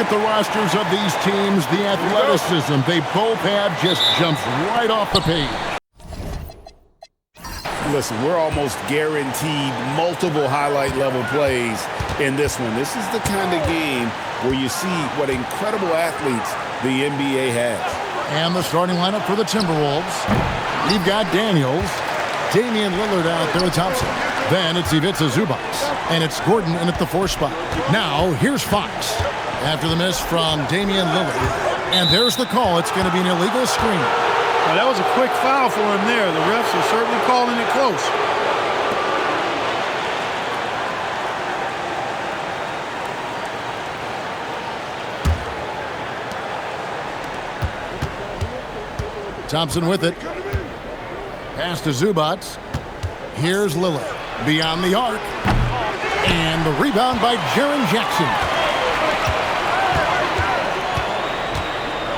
at the rosters of these teams, the athleticism they both have just jumps right off the page. Listen, we're almost guaranteed multiple highlight level plays in this one. This is the kind of game where you see what incredible athletes the NBA has. And the starting lineup for the Timberwolves. We've got Daniels, Damian Lillard out there with Thompson. Then it's Ivica Zubac, and it's Gordon in at the 4 spot. Now, here's Fox. After the miss from Damian Lillard. And there's the call. It's going to be an illegal screen. Well, that was a quick foul for him there. The refs are certainly calling it close. Thompson with it. Pass to Zubac. Here's Lillard. Beyond the arc. And the rebound by Jaren Jackson.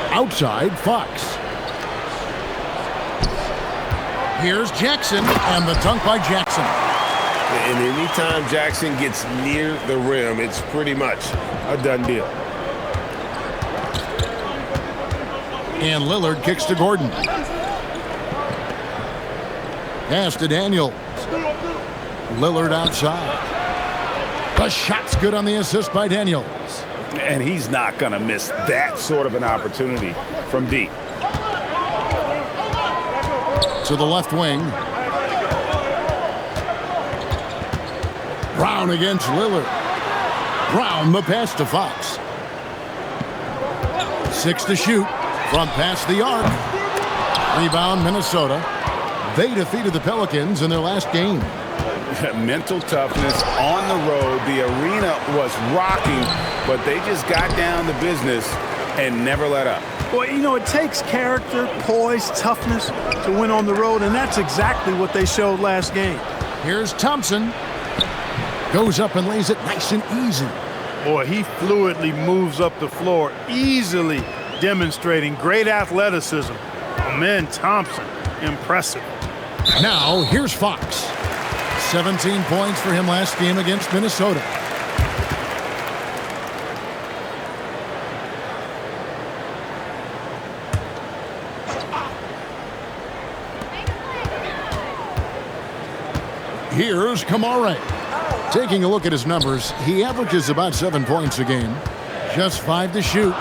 Outside, Fox. Here's Jackson, and the dunk by Jackson. And anytime Jackson gets near the rim, it's pretty much a done deal. And Lillard kicks to Gordon. Pass to Daniels. Lillard outside. The shot's good on the assist by Daniels. And he's not going to miss that sort of an opportunity from deep. To the left wing. Brown against Lillard. Brown the pass to Fox. 6 to shoot from past the arc. Rebound Minnesota. They defeated the Pelicans in their last game. Mental toughness on the road. The arena was rocking, but they just got down to business and never let up. Well, you know, it takes character, poise, toughness to win on the road, and that's exactly what they showed last game. Here's Thompson. Goes up and lays it nice and easy. Boy, he fluidly moves up the floor, easily demonstrating great athleticism. Oh, man, Thompson, impressive. Now, here's Fox. 17 points for him last game against Minnesota. Here's Kamara. Taking a look at his numbers, he averages about 7 points a game. Just 5 to shoot.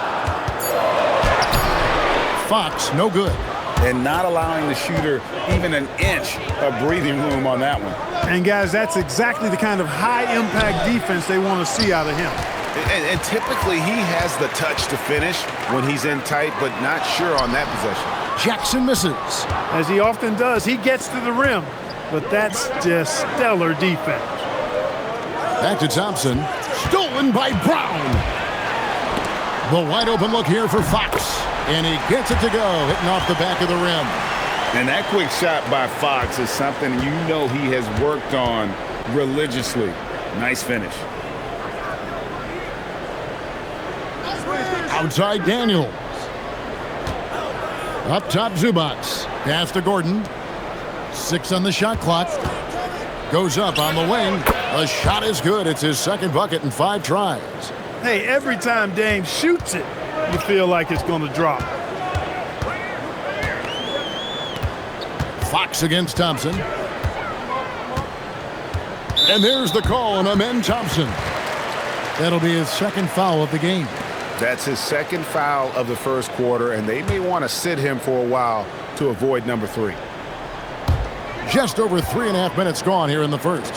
Fox, no good. And not allowing the shooter even an inch of breathing room on that one. And, guys, that's exactly the kind of high-impact defense they want to see out of him. And typically he has the touch to finish when he's in tight, but not sure on that possession. Jackson misses. As he often does, he gets to the rim. But that's just stellar defense. Back to Thompson. Stolen by Brown. The wide open look here for Fox. And he gets it to go, hitting off the back of the rim. And that quick shot by Fox is something you know he has worked on religiously. Nice finish. Outside Daniels. Up top Zubac. Pass to Gordon. 6 on the shot clock. Goes up on the wing. The shot is good. It's his second bucket in 5 tries. Hey, every time Dame shoots it, you feel like it's going to drop. Fox against Thompson. And there's the call on Amen Thompson. That'll be his second foul of the game. That's his second foul of the first quarter, and they may want to sit him for a while to avoid number 3. Just over 3.5 minutes gone here in the first.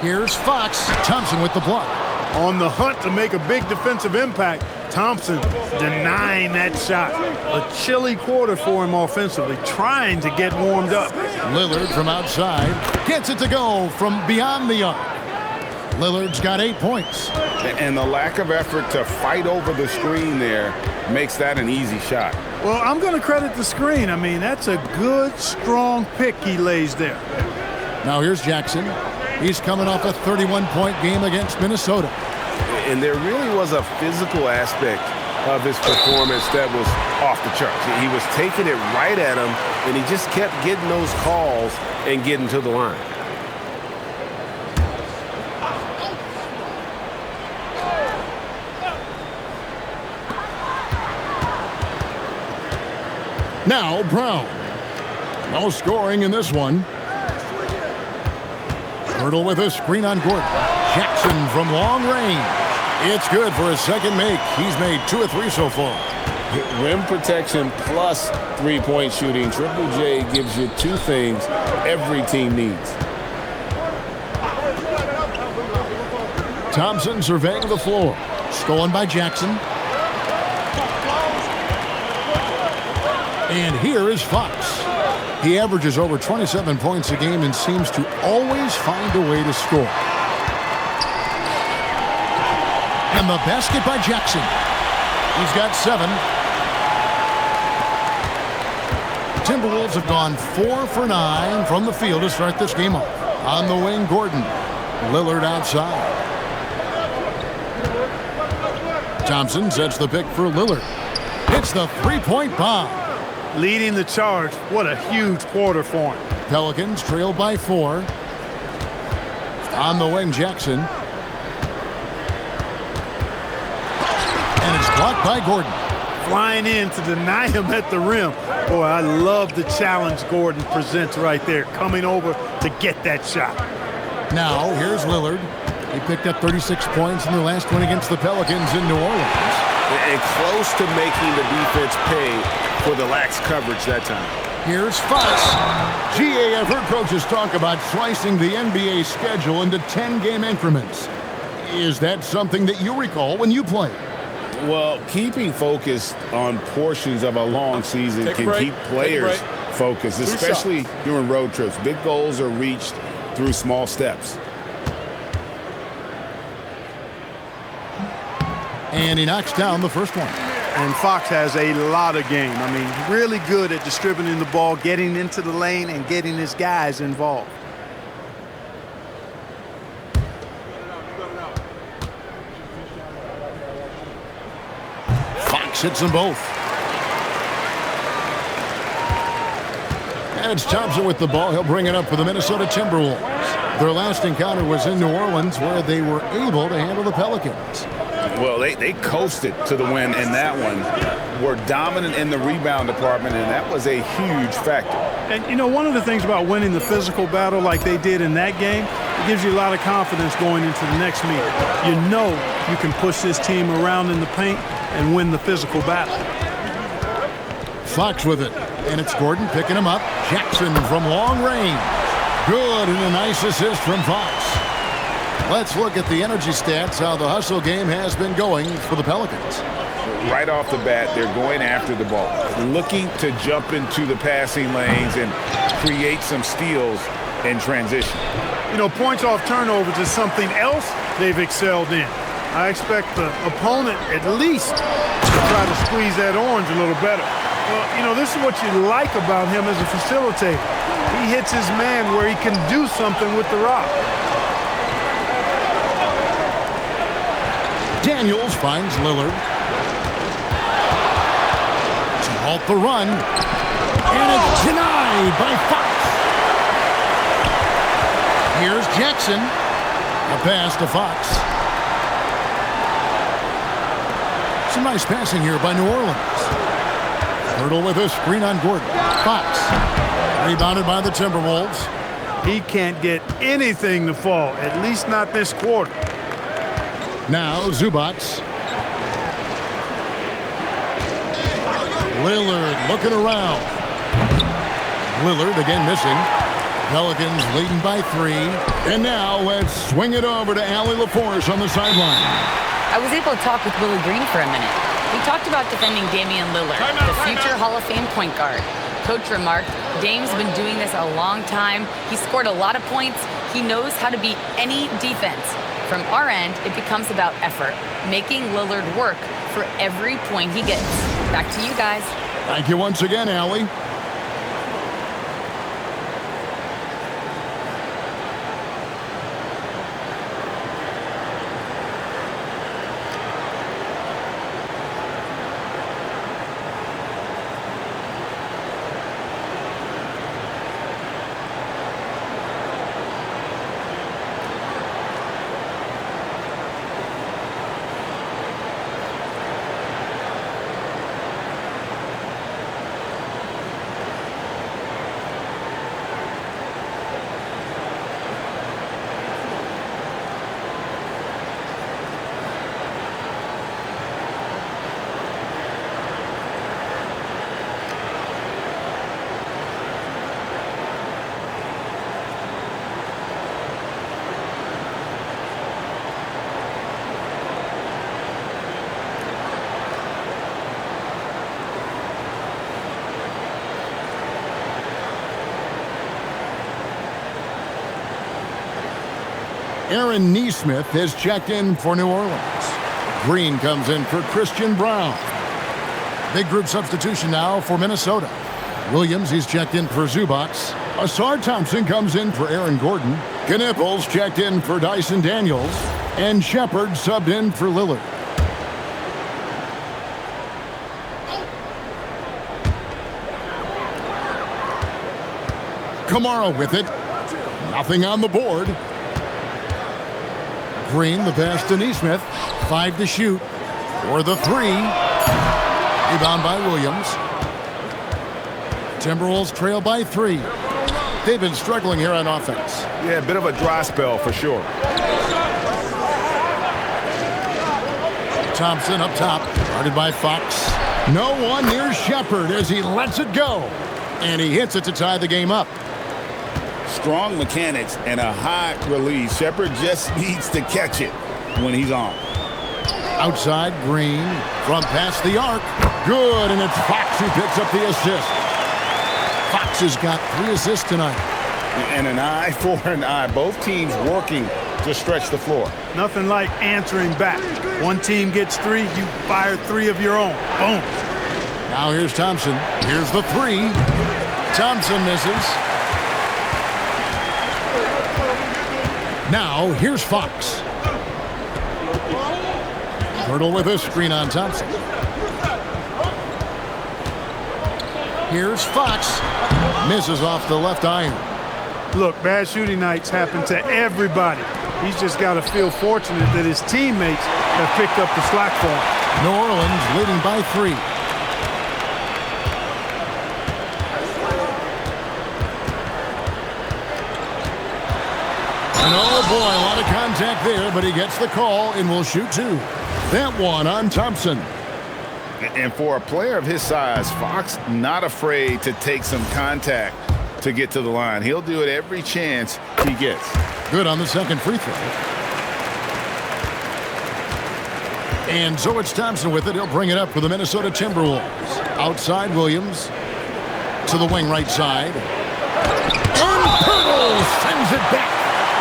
Here's Fox. Thompson with the block. On the hunt to make a big defensive impact, Thompson denying that shot. A chilly quarter for him offensively, trying to get warmed up. Lillard from outside gets it to go from beyond the arc. Lillard's got 8 points. And the lack of effort to fight over the screen there makes that an easy shot. Well, I'm going to credit the screen. I mean, that's a good, strong pick he lays there. Now here's Jackson. He's coming off a 31-point game against Minnesota. And there really was a physical aspect of his performance that was off the charts. He was taking it right at him, and he just kept getting those calls and getting to the line. Now Brown. No scoring in this one. Hurdle with a screen on Gordon. Jackson from long range. It's good for his second make. He's made 2 of 3 so far. Rim protection plus three-point shooting. Triple J gives you 2 things every team needs. Thompson surveying the floor. Stolen by Jackson. And here is Fox. He averages over 27 points a game and seems to always find a way to score. And the basket by Jackson. He's got 7. Timberwolves have gone 4 for 9 from the field to start this game off. On the wing, Gordon. Lillard outside. Thompson sets the pick for Lillard. It's the three-point bomb. Leading the charge. What a huge quarter for him. Pelicans trail by 4. On the wing, Jackson. And it's blocked by Gordon. Flying in to deny him at the rim. Boy, I love the challenge Gordon presents right there. Coming over to get that shot. Now, here's Lillard. He picked up 36 points in their last win against the Pelicans in New Orleans. And close to making the defense pay for the lax coverage that time. Here's Fox. GA, I've heard coaches talk about slicing the NBA schedule into 10-game increments. Is that something that you recall when you played? Well, keeping focused on portions of a long season can keep players focused, especially during road trips. Big goals are reached through small steps. And he knocks down the first one. And Fox has a lot of game. I mean, really good at distributing the ball, getting into the lane, and getting his guys involved. Fox hits them both. And it's Thompson with the ball. He'll bring it up for the Minnesota Timberwolves. Their last encounter was in New Orleans, where they were able to handle the Pelicans. Well, they coasted to the win in that one. Were dominant in the rebound department, and that was a huge factor. And, you know, one of the things about winning the physical battle like they did in that game, it gives you a lot of confidence going into the next meet. You know you can push this team around in the paint and win the physical battle. Fox with it. And it's Gordon picking him up. Jackson from long range. Good, and a nice assist from Fox. Let's look at the energy stats, how the hustle game has been going for the Pelicans. Right off the bat, they're going after the ball, looking to jump into the passing lanes and create some steals in transition. You know, points off turnovers is something else they've excelled in. I expect the opponent at least to try to squeeze that orange a little better. Well, you know, this is what you like about him as a facilitator. He hits his man where he can do something with the rock. Daniels finds Lillard. To halt the run. And it's denied by Fox. Here's Jackson. A pass to Fox. Some nice passing here by New Orleans. Hurdle with a screen on Gordon. Fox. Rebounded by the Timberwolves. He can't get anything to fall, at least not this quarter. Now Zubac. Lillard looking around. Lillard again missing. Pelicans leading by 3. And now let's swing it over to Allie LaForce on the sideline. I was able to talk with Willie Green for a minute. We talked about defending Damian Lillard, the future Hall of Fame point guard. Coach remarked, Dame's been doing this a long time. He scored a lot of points. He knows how to beat any defense. From our end, it becomes about effort, making Lillard work for every point he gets. Back to you guys. Thank you once again, Allie. Aaron Nesmith has checked in for New Orleans. Green comes in for Christian Brown. Big group substitution now for Minnesota. Williams, he's checked in for Zubac. Asar Thompson comes in for Aaron Gordon. Knipples checked in for Dyson Daniels. And Shepard subbed in for Lillard. Kamara with it. Nothing on the board. Green, the pass to Nesmith. 5 to shoot. For the 3. Rebound by Williams. Timberwolves trail by 3. They've been struggling here on offense. Yeah, a bit of a dry spell for sure. Thompson up top, guarded by Fox. No one near Shepard as he lets it go. And he hits it to tie the game up. Strong mechanics and a high release. Shepard just needs to catch it when he's on. Outside, Green from past the arc. Good, and it's Fox who picks up the assist. Fox has got 3 assists tonight. And an eye for an eye. Both teams working to stretch the floor. Nothing like answering back. One team gets 3, you fire 3 of your own. Boom. Now here's Thompson. Here's the 3. Thompson misses. Now here's Fox. Hurdle with a screen on Thompson. Here's Fox. Misses off the left iron. Look, bad shooting nights happen to everybody. He's just got to feel fortunate that his teammates have picked up the slack for him. New Orleans leading by 3. And oh boy, a lot of contact there, but he gets the call and will shoot 2. That one on Thompson. And for a player of his size, Fox not afraid to take some contact to get to the line. He'll do it every chance he gets. Good on the second free throw. And so it's Thompson with it. He'll bring it up for the Minnesota Timberwolves. Outside, Williams to the wing right side. And Pirtle sends it back.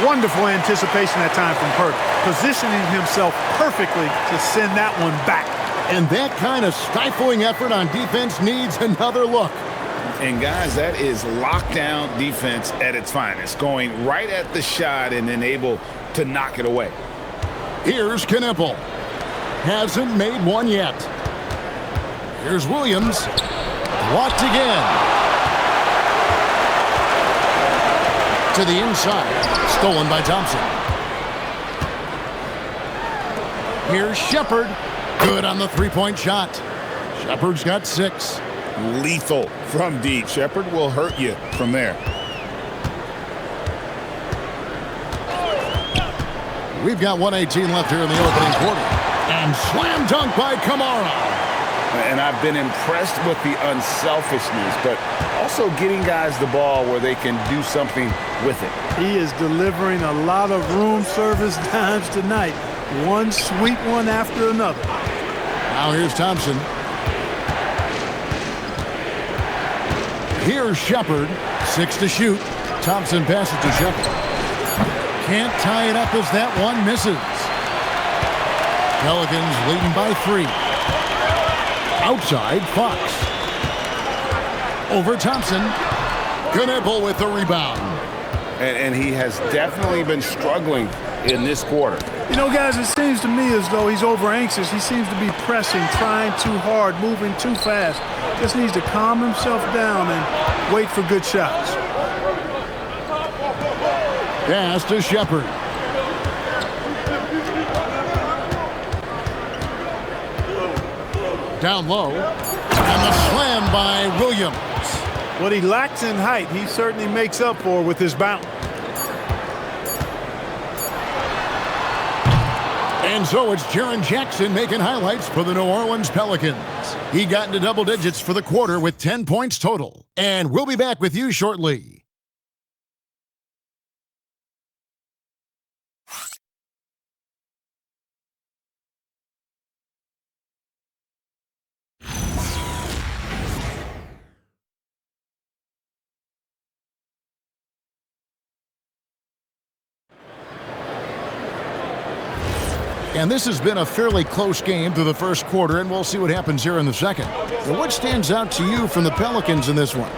Wonderful anticipation that time from Pert, positioning himself perfectly to send that one back. And that kind of stifling effort on defense needs another look. And guys, that is lockdown defense at its finest, going right at the shot and then able to knock it away. Here's Knippel. Hasn't made one yet. Here's Williams. Blocked again. To the inside. Stolen by Thompson. Here's Shepard. Good on the three-point shot. Shepard's got 6. Lethal from deep. Shepard will hurt you from there. We've got 1:18 left here in the opening quarter. And slam dunk by Kamara. And I've been impressed with the unselfishness, but also getting guys the ball where they can do something with it. He is delivering a lot of room service dimes tonight. One sweet one after another. Now here's Thompson. Here's Shepard. 6 to shoot. Thompson passes to Shepard. Can't tie it up as that one misses. Pelicans leading by 3. Outside, Fox. Over Thompson. Knippel with the rebound. And he has definitely been struggling in this quarter. You know, guys, it seems to me as though he's over anxious. He seems to be pressing, trying too hard, moving too fast. Just needs to calm himself down and wait for good shots. Pass to Shepard. Down low. And the slam by Williams. What he lacks in height, he certainly makes up for with his bounce. And so it's Jaren Jackson making highlights for the New Orleans Pelicans. He got into double digits for the quarter with 10 points total. And we'll be back with you shortly. And this has been a fairly close game through the first quarter, and we'll see what happens here in the second. Now, what stands out to you from the Pelicans in this one?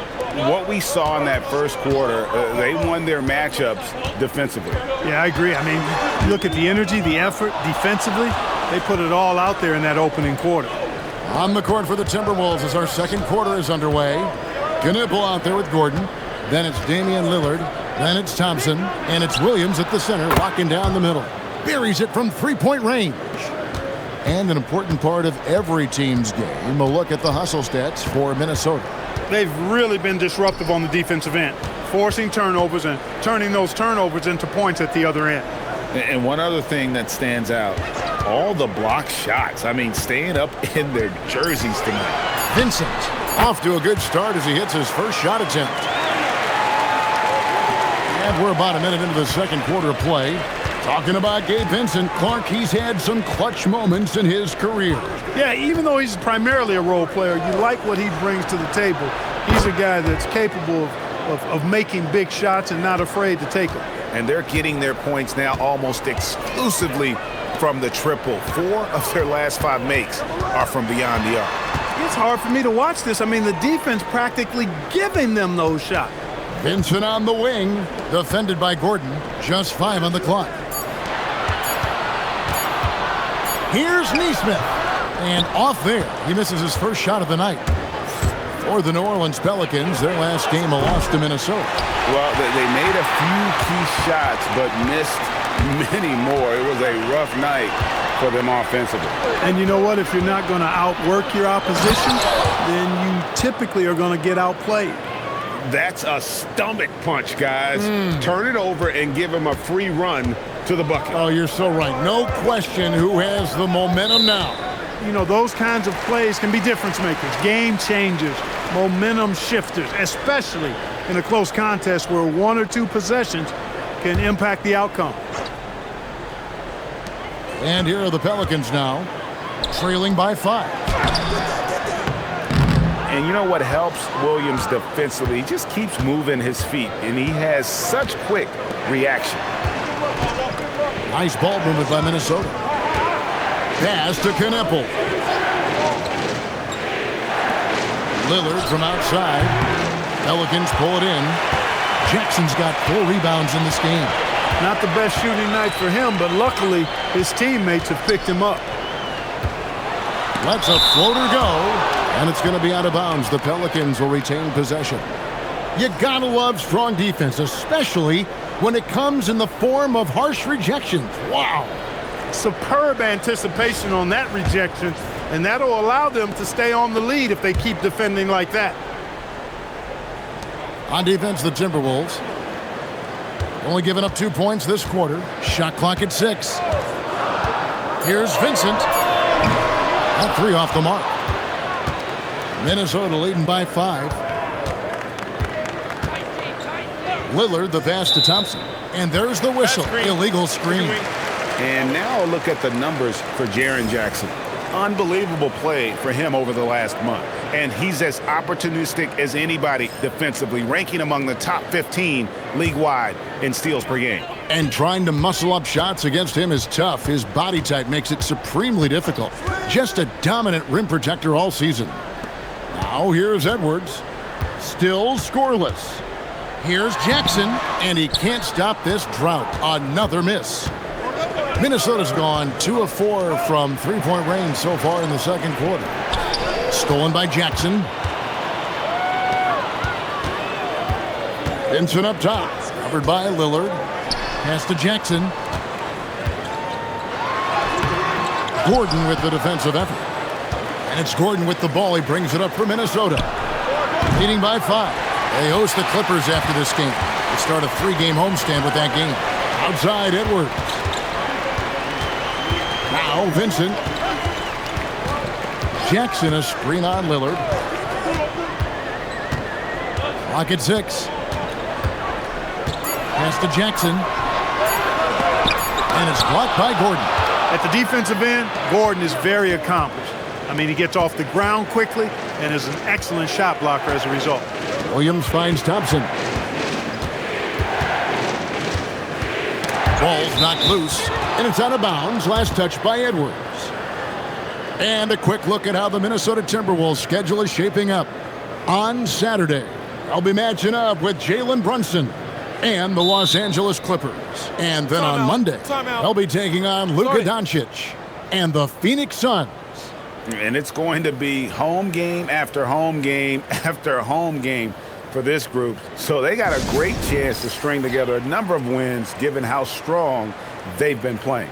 What we saw in that first quarter, they won their matchups defensively. Yeah, I agree. I mean, you look at the energy, the effort defensively, they put it all out there in that opening quarter. On the court for the Timberwolves as our second quarter is underway. Knipple out there with Gordon. Then it's Damian Lillard. Then it's Thompson. And it's Williams at the center, walking down the middle. Buries it from three-point range. And an important part of every team's game, a look at the hustle stats for Minnesota. They've really been disruptive on the defensive end, forcing turnovers and turning those turnovers into points at the other end. And one other thing that stands out, all the block shots. I mean, staying up in their jerseys tonight. Vincent off to a good start as he hits his first shot attempt. And we're about a minute into the second quarter of play. Talking about Gabe Vincent, Clark, he's had some clutch moments in his career. Yeah, even though he's primarily a role player, you like what he brings to the table. He's a guy that's capable of making big shots and not afraid to take them. And they're getting their points now almost exclusively from the triple. 4 of their last 5 makes are from beyond the arc. It's hard for me to watch this. I mean, the defense practically giving them those shots. Vincent on the wing, defended by Gordon. Just 5 on the clock. Here's Nesmith. And off there, he misses his first shot of the night. For the New Orleans Pelicans, their last game a loss to Minnesota. Well, they made a few key shots, but missed many more. It was a rough night for them offensively. And you know what? If you're not going to outwork your opposition, then you typically are going to get outplayed. That's a stomach punch, guys. Turn it over and give him a free run to the bucket. Oh, you're so right. No question who has the momentum now. You know, those kinds of plays can be difference makers, game changers, momentum shifters, especially in a close contest where 1 or 2 possessions can impact the outcome. And here are the Pelicans now, trailing by 5. And you know what helps Williams defensively? He just keeps moving his feet, and he has such quick reaction. Nice ball movement by Minnesota. Pass to Knipple. Lillard from outside. Pelicans pull it in. Jackson's got 4 rebounds in this game. Not the best shooting night for him, but luckily his teammates have picked him up. Lets a floater go, and it's going to be out of bounds. The Pelicans will retain possession. You gotta love strong defense, especially when it comes in the form of harsh rejections. Wow. Superb anticipation on that rejection, and that'll allow them to stay on the lead if they keep defending like that. On defense, the Timberwolves only giving up 2 points this quarter. Shot clock at 6. Here's Vincent. At 3 off the mark. Minnesota leading by 5. Lillard the pass to Thompson. And there's the whistle. Illegal screen. And now a look at the numbers for Jaren Jackson. Unbelievable play for him over the last month. And he's as opportunistic as anybody defensively, ranking among the top 15 league-wide in steals per game. And trying to muscle up shots against him is tough. His body type makes it supremely difficult. Just a dominant rim protector all season. Now here's Edwards. Still scoreless. Here's Jackson, and he can't stop this drought. Another miss. Minnesota's gone 2 of 4 from three-point range so far in the second quarter. Stolen by Jackson. Vincent up top, covered by Lillard. Pass to Jackson. Gordon with the defensive effort. And it's Gordon with the ball. He brings it up for Minnesota. Leading by 5. They host the Clippers after this game. They start a 3-game homestand with that game. Outside, Edwards. Now Vincent. Jackson a screen on Lillard. Clock at 6. Pass to Jackson. And it's blocked by Gordon. At the defensive end, Gordon is very accomplished. I mean, he gets off the ground quickly and is an excellent shot blocker as a result. Williams finds Thompson. Ball's knocked loose, and it's out of bounds. Last touch by Edwards. And a quick look at how the Minnesota Timberwolves schedule is shaping up. On Saturday, they'll be matching up with Jalen Brunson and the Los Angeles Clippers. And then on Monday, they'll be taking on Luka Doncic and the Phoenix Suns. And it's going to be home game after home game after home game for this group. So they got a great chance to string together a number of wins given how strong they've been playing.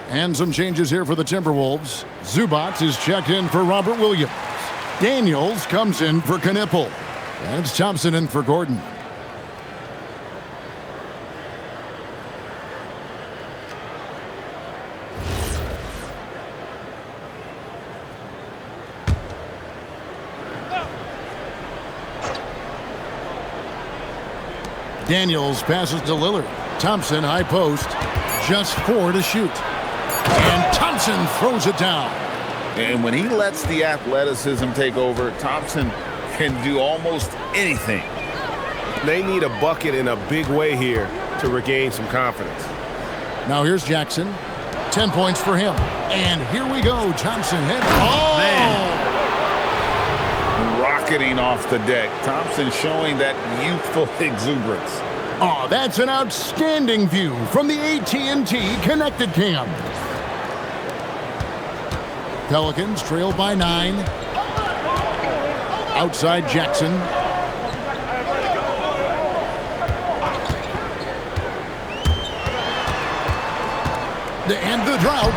And some changes here for the Timberwolves. Zubac is checked in for Robert Williams. Daniels comes in for Knipple. And it's Thompson in for Gordon. Daniels passes to Lillard. Thompson high post. Just 4 to shoot. And Thompson throws it down. And when he lets the athleticism take over, Thompson can do almost anything. They need a bucket in a big way here to regain some confidence. Now here's Jackson. 10 points for him. And here we go. Thompson hit. Oh! Man. Rocketing off the deck. Thompson showing that youthful exuberance. Oh, that's an outstanding view from the AT&T Connected Cam. Pelicans trail by 9. Outside Jackson. And the drought.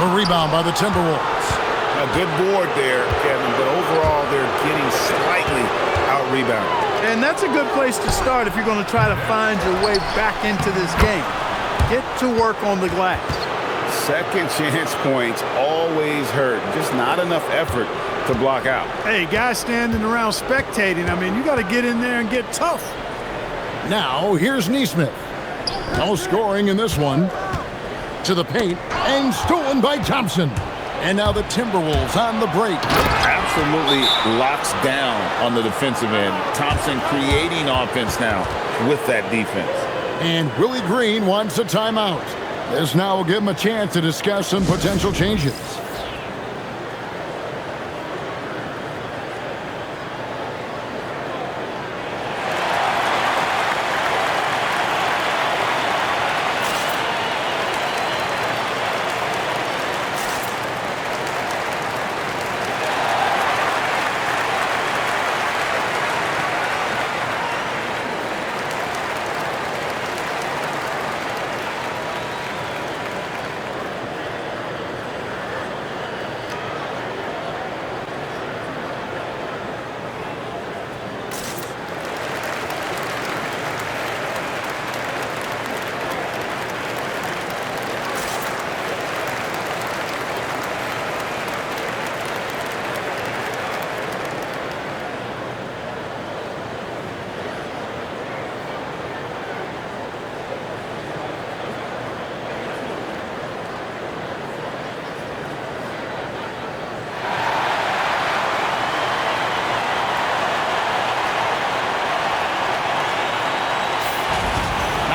A rebound by the Timberwolves. A good board there, Kevin, but overall they're getting slightly out-rebounded. And that's a good place to start if you're going to try to find your way back into this game. Get to work on the glass. Second chance points always hurt. Just not enough effort to block out. Hey, guys standing around spectating, I mean, you got to get in there and get tough. Now, here's Nesmith. No scoring in this one. To the paint, and stolen by Thompson. And now the Timberwolves on the break. Absolutely locks down on the defensive end. Thompson creating offense now with that defense. And Willie Green wants a timeout. This now will give him a chance to discuss some potential changes.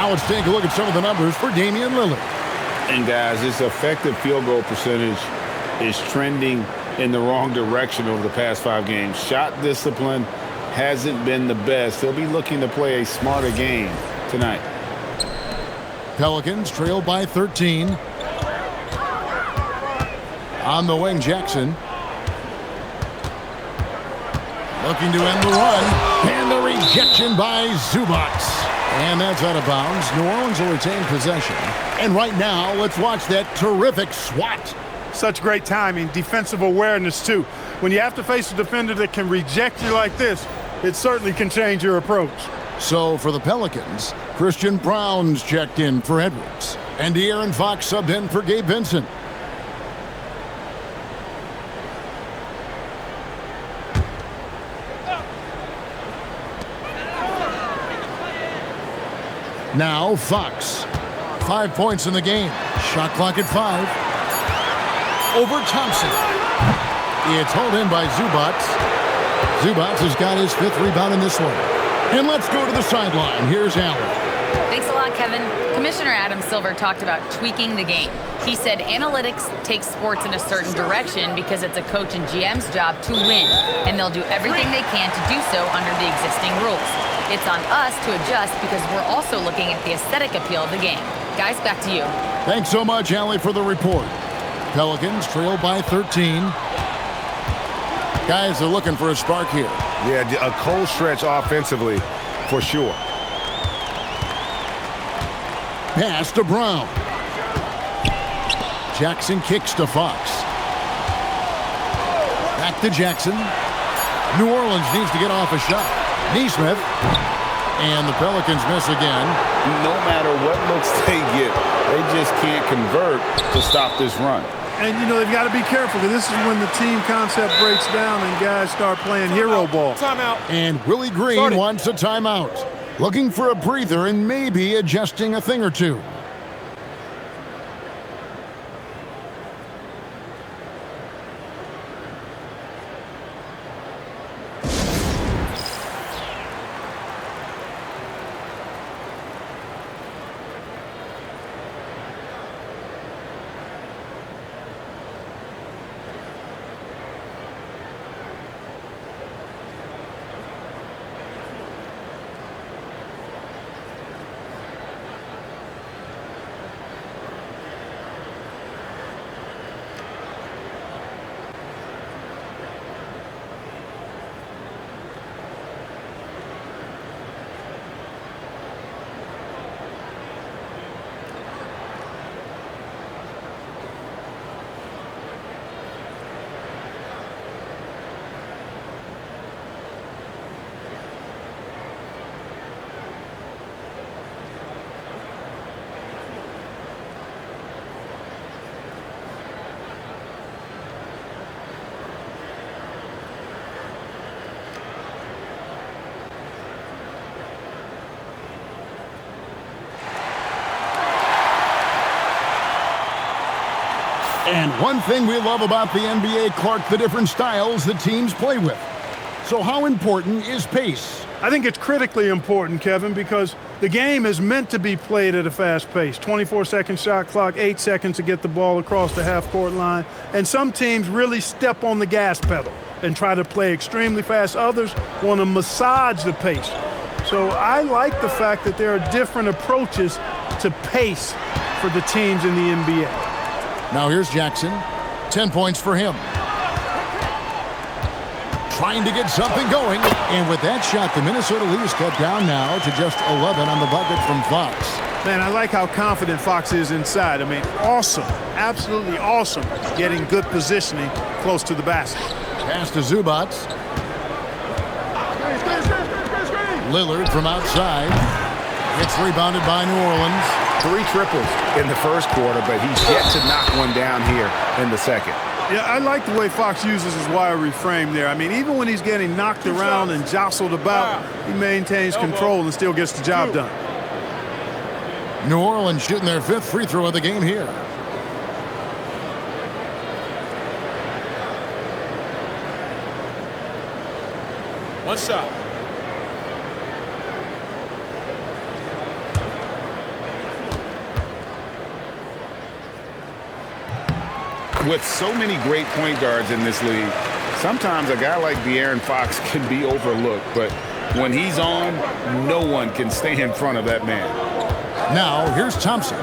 Now let's take a look at some of the numbers for Damian Lillard. And guys, his effective field goal percentage is trending in the wrong direction over the past 5 games. Shot discipline hasn't been the best. They'll be looking to play a smarter game tonight. Pelicans trail by 13. On the wing, Jackson. Looking to end the run. And the rejection by Zubac. And that's out of bounds. New Orleans will retain possession. And right now, let's watch that terrific swat. Such great timing, defensive awareness, too. When you have to face a defender that can reject you like this, it certainly can change your approach. So for the Pelicans, Christian Brown's checked in for Edwards. And De'Aaron Fox subbed in for Gabe Vincent. Now Fox. 5 points in the game. Shot clock at 5. Over Thompson. It's hauled in by Zubac. Zubac has got his 5th rebound in this one. And let's go to the sideline. Here's Allen. Thanks a lot, Kevin. Commissioner Adam Silver talked about tweaking the game. He said analytics takes sports in a certain direction because it's a coach and GM's job to win, and they'll do everything they can to do so under the existing rules. It's on us to adjust because we're also looking at the aesthetic appeal of the game. Guys, back to you. Thanks so much, Allie, for the report. Pelicans trail by 13. Guys are looking for a spark here. Yeah, a cold stretch offensively for sure. Pass to Brown. Jackson kicks to Fox. Back to Jackson. New Orleans needs to get off a shot. Neesmith. And the Pelicans miss again. No matter what looks they get, they just can't convert to stop this run. And, you know, they've got to be careful because this is when the team concept breaks down and guys start playing hero ball. Timeout. And Willie Green wants a timeout. Looking for a breather and maybe adjusting a thing or two. And one thing we love about the NBA, Clark, the different styles the teams play with. So how important is pace? I think it's critically important, Kevin, because the game is meant to be played at a fast pace. 24-second shot clock, 8 seconds to get the ball across the half-court line. And some teams really step on the gas pedal and try to play extremely fast. Others want to massage the pace. So I like the fact that there are different approaches to pace for the teams in the NBA. Now here's Jackson. 10 points for him. Trying to get something going. And with that shot, the Minnesota lead is cut down now to just 11 on the bucket from Fox. Man, I like how confident Fox is inside. I mean, awesome. Absolutely awesome. Getting good positioning close to the basket. Pass to Zubac. Lillard from outside. Gets rebounded by New Orleans. 3 triples in the first quarter, but he's yet to knock one down here in the second. Yeah, I like the way Fox uses his wiry frame there. I mean, even when he's getting knocked around and jostled about, he maintains control and still gets the job done. New Orleans shooting their 5th free throw of the game here. One shot. With so many great point guards in this league, Sometimes a guy like De'Aaron Fox can be overlooked, but when he's on, no one can stay in front of that man. Now, here's Thompson.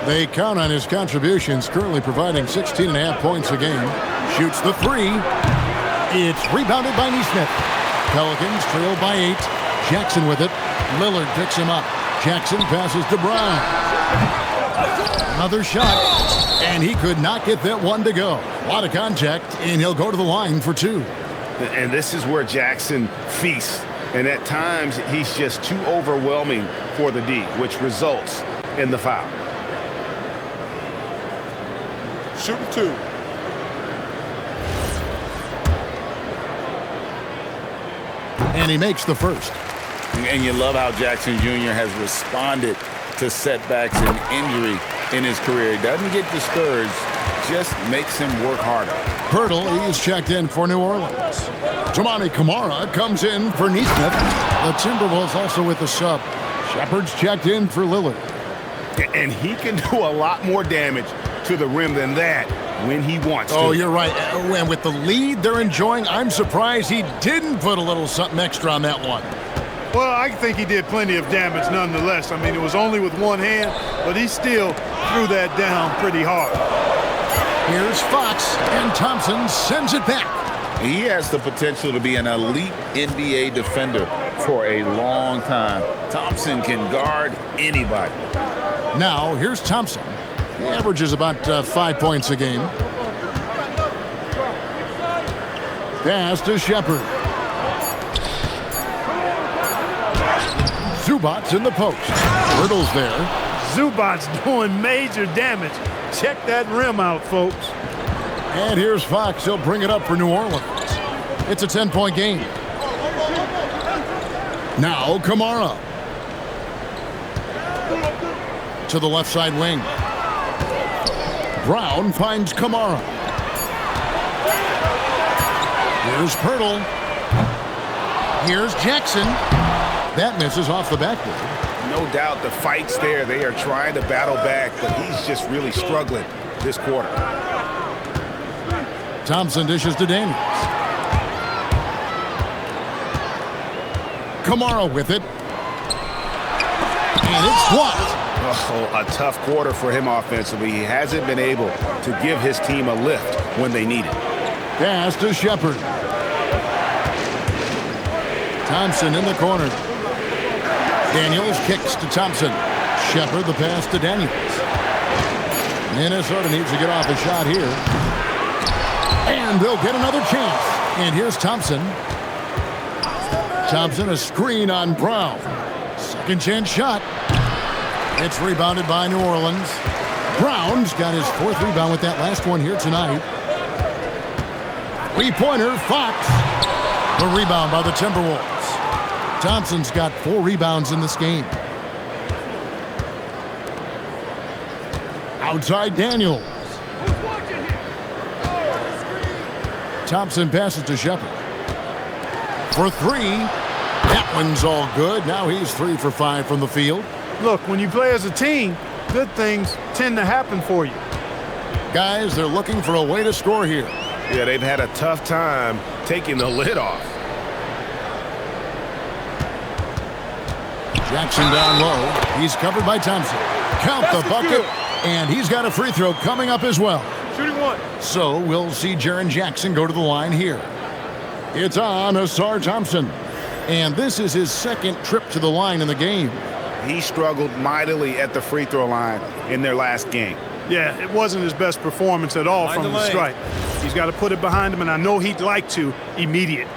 They count on his contributions, currently providing 16.5 points a game. Shoots the three. It's rebounded by Neesmith. Pelicans trail by 8. Jackson with it. Lillard picks him up. Jackson passes to Brown. Another shot, and he could not get that one to go. A lot of contact, and he'll go to the line for 2. And this is where Jackson feasts. And at times, he's just too overwhelming for the D, which results in the foul. Shooting 2. And he makes the first. And you love how Jackson Jr. has responded to setbacks and injury in his career. He doesn't get discouraged, just makes him work harder. Hurdle, he's checked in for New Orleans. Toumani Camara comes in for Neesmith. The Timberwolves also with the sub. Shepard's checked in for Lillard. And he can do a lot more damage to the rim than that when he wants to. Oh, you're right. And with the lead they're enjoying, I'm surprised he didn't put a little something extra on that one. Well, I think he did plenty of damage nonetheless. I mean, it was only with one hand, but he still threw that down pretty hard. Here's Fox, and Thompson sends it back. He has the potential to be an elite NBA defender for a long time. Thompson can guard anybody. Now, here's Thompson. He averages about 5 points a game. Pass to Shepard. Zubac's in the post. Hurdle's there. Zubac's doing major damage. Check that rim out, folks. And here's Fox. He'll bring it up for New Orleans. It's a 10-point game. Now, Camara. To the left side wing. Brown finds Camara. Here's Pirtle. Here's Jackson. That misses off the backboard. No doubt the fight's there. They are trying to battle back, but he's just really struggling this quarter. Thompson dishes to Daniels. Camara with it. And it's blocked. Oh, a tough quarter for him offensively. He hasn't been able to give his team a lift when they need it. Pass to Shepard. Thompson in the corner. Daniels kicks to Thompson. Shepard the pass to Daniels. Minnesota needs to get off a shot here. And they'll get another chance. And here's Thompson. Thompson a screen on Brown. Second chance shot. It's rebounded by New Orleans. Brown's got his 4th rebound with that last one here tonight. Three-pointer, Fox. The rebound by the Timberwolves. Thompson's got 4 rebounds in this game. Outside Daniels. Thompson passes to Shepard. For 3. That one's all good. Now he's 3 for 5 from the field. Look, when you play as a team, good things tend to happen for you. Guys, they're looking for a way to score here. Yeah, they've had a tough time taking the lid off. Jackson down low. He's covered by Thompson. Count the bucket. And he's got a free throw coming up as well. Shooting 1. So we'll see Jaren Jackson go to the line here. It's on Asar Thompson. And this is his 2nd trip to the line in the game. He struggled mightily at the free throw line in their last game. Yeah, it wasn't his best performance at all from the strike. He's got to put it behind him, and I know he'd like to immediate.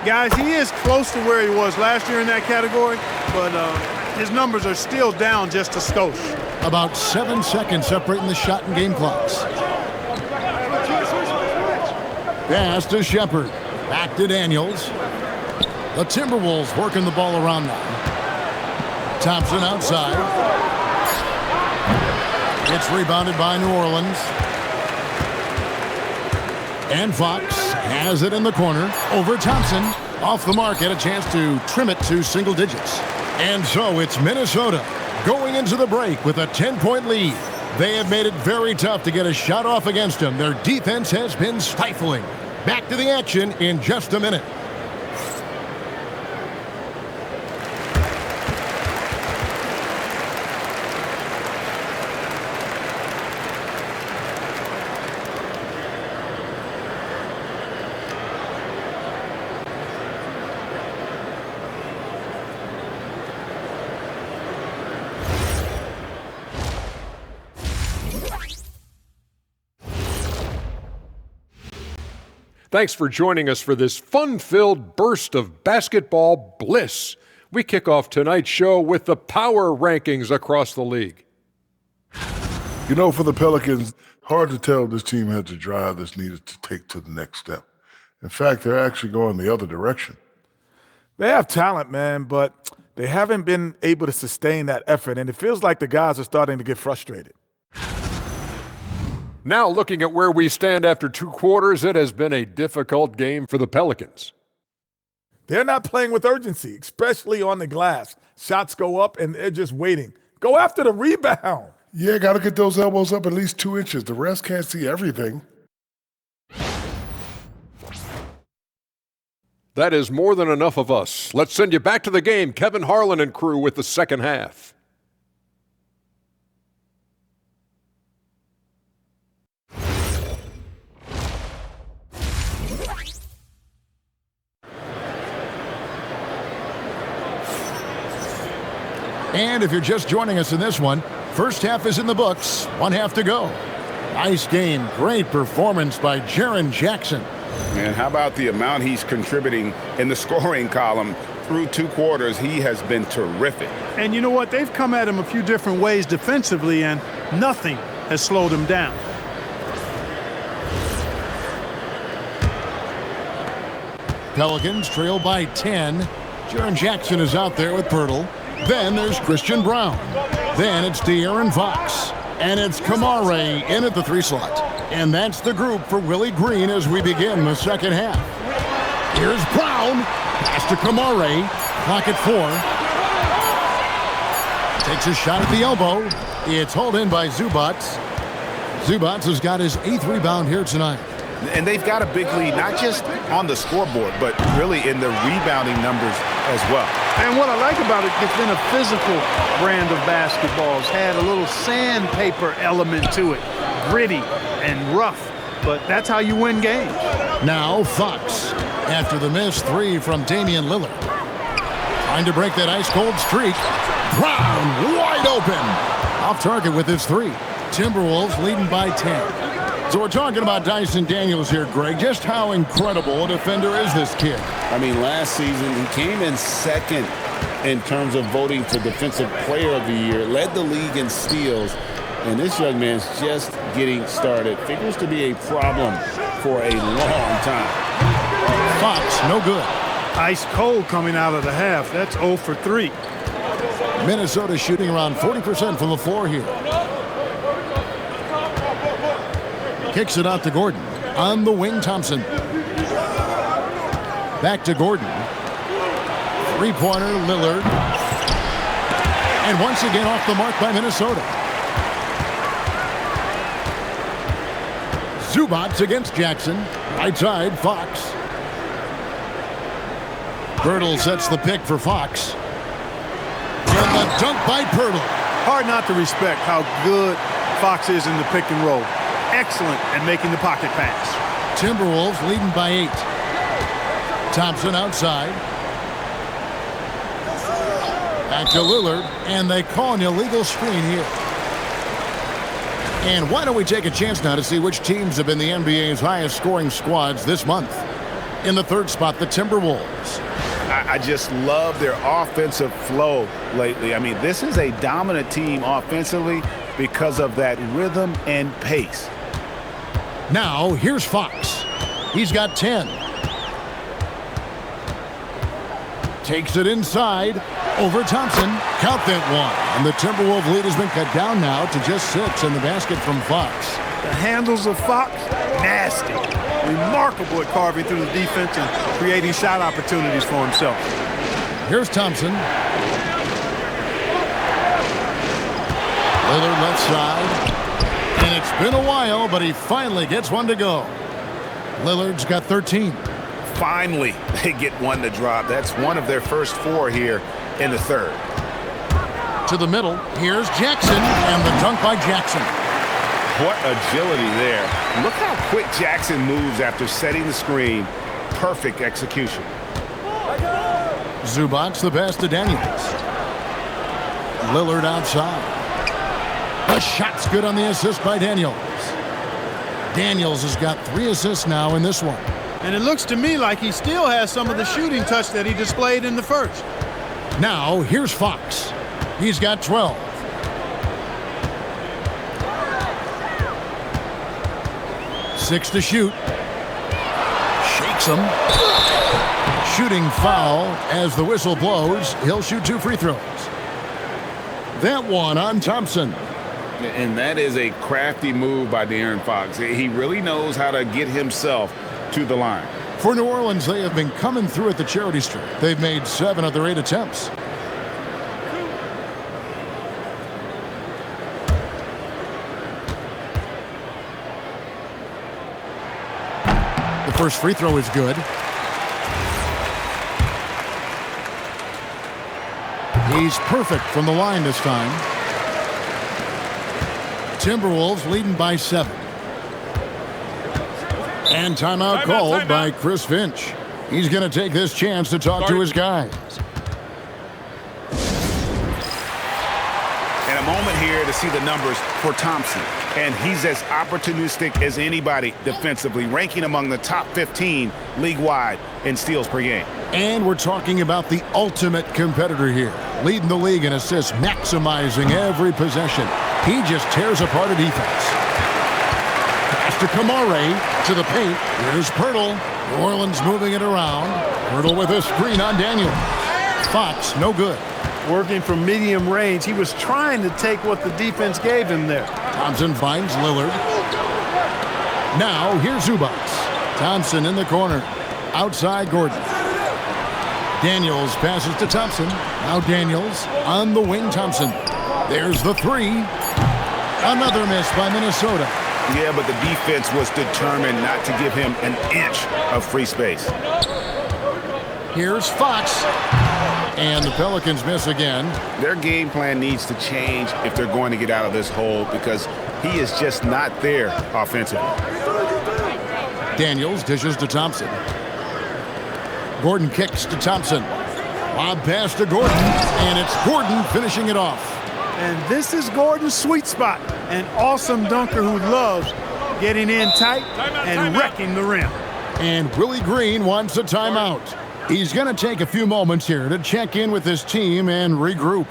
Guys, he is close to where he was last year in that category, but his numbers are still down just a skosh. About 7 seconds separating the shot and game clocks. Pass to Shepard. Back to Daniels. The Timberwolves working the ball around now. Thompson outside. It's rebounded by New Orleans. And Fox has it in the corner over Thompson. Off the mark, had a chance to trim it to single digits. And so it's Minnesota going into the break with a 10-point lead. They have made it very tough to get a shot off against them. Their defense has been stifling. Back to the action in just a minute. Thanks for joining us for this fun-filled burst of basketball bliss. We kick off tonight's show with the power rankings across the league. You know, for the Pelicans, hard to tell if this team has the drive that's needed to take to the next step. In fact, they're actually going the other direction. They have talent, man, but they haven't been able to sustain that effort, and it feels like the guys are starting to get frustrated. Now looking at where we stand after 2 quarters, it has been a difficult game for the Pelicans. They're not playing with urgency, especially on the glass. Shots go up, and they're just waiting. Go after the rebound. Yeah, got to get those elbows up at least 2 inches. The rest can't see everything. That is more than enough of us. Let's send you back to the game. Kevin Harlan and crew with the second half. And if you're just joining us in this one, first half is in the books, 1 half to go. Nice game, great performance by Jaren Jackson. And how about the amount he's contributing in the scoring column through 2 quarters? He has been terrific. And you know what? They've come at him a few different ways defensively, and nothing has slowed him down. Pelicans trail by 10. Jaren Jackson is out there with Pirtle. Then there's Christian Brown. Then it's De'Aaron Fox. And it's Kamare in at the 3 slot. And that's the group for Willie Green as we begin the second half. Here's Brown. Pass to Kamare. Clock at 4. Takes a shot at the elbow. It's hauled in by Zubac. Zubac has got his 8th rebound here tonight. And they've got a big lead, not just on the scoreboard, but really in the rebounding numbers as well. And what I like about it, it's been a physical brand of basketball. It's had a little sandpaper element to it, gritty and rough, but that's how you win games. Now Fox, after the missed 3 from Damian Lillard. Trying to break that ice-cold streak. Brown wide open. Off target with his 3. Timberwolves leading by 10. So we're talking about Dyson Daniels here, Greg. Just how incredible a defender is this kid? I mean, last season he came in second in terms of voting for Defensive Player of the Year, led the league in steals, and this young man's just getting started. Figures to be a problem for a long time. Fox, no good. Ice cold coming out of the half. That's 0 for 3. Minnesota shooting around 40% from the floor here. Kicks it out to Gordon. On the wing, Thompson. Back to Gordon. 3-pointer, Lillard. And once again off the mark by Minnesota. Zubac against Jackson. Right side, Fox. Pirtle sets the pick for Fox. And the dunk by Pirtle. Hard not to respect how good Fox is in the pick and roll. Excellent at making the pocket pass. Timberwolves leading by 8. Thompson outside. Back to Lillard, and they call an illegal screen here. And why don't we take a chance now to see which teams have been the NBA's highest scoring squads this month. In the 3rd spot, the Timberwolves. I just love their offensive flow lately. I mean, this is a dominant team offensively because of that rhythm and pace. Now, here's Fox. He's got 10. Takes it inside. Over Thompson. Count that one. And the Timberwolves lead has been cut down now to just 6 in the basket from Fox. The handles of Fox, nasty. Remarkable at carving through the defense and creating shot opportunities for himself. Here's Thompson. Lillard left side. And it's been a while, but he finally gets one to go. Lillard's got 13. Finally, they get one to drop. That's one of their first 4 here in the third. To the middle, here's Jackson, and the dunk by Jackson. What agility there. Look how quick Jackson moves after setting the screen. Perfect execution. Zubac the pass to Daniels. Lillard outside. The shot's good on the assist by Daniels. Daniels has got 3 assists now in this one. And it looks to me like he still has some of the shooting touch that he displayed in the first. Now, here's Fox. He's got 12. Six to shoot. Shakes him. Shooting foul as the whistle blows. He'll shoot 2 free throws. That one on Thompson. And that is a crafty move by De'Aaron Fox. He really knows how to get himself to the line. For New Orleans, they have been coming through at the charity stripe. They've made 7 of their 8 attempts. The first free throw is good. He's perfect from the line this time. Timberwolves leading by 7. And timeout called by Chris Finch. He's going to take this chance to talk to his guys. And a moment here to see the numbers for Thompson. And he's as opportunistic as anybody defensively, ranking among the top 15 league-wide in steals per game. And we're talking about the ultimate competitor here, leading the league in assists, maximizing every possession. He just tears apart a defense. Pass to Kamare, to the paint. Here's Pirtle. New Orleans moving it around. Pirtle with a screen on Daniel. Fox, no good. Working from medium range, he was trying to take what the defense gave him there. Thompson finds Lillard. Now, here's Zubac. Thompson in the corner. Outside Gordon. Daniels passes to Thompson. Now Daniels on the wing. Thompson. There's the 3. Another miss by Minnesota. Yeah, but the defense was determined not to give him an inch of free space. Here's Fox. And the Pelicans miss again. Their game plan needs to change if they're going to get out of this hole because he is just not there offensively. Daniels dishes to Thompson. Gordon kicks to Thompson. Lob pass to Gordon. And it's Gordon finishing it off. And this is Gordon's sweet spot. An awesome dunker who loves getting in tight and wrecking the rim. And Willie Green wants a timeout. He's going to take a few moments here to check in with his team and regroup.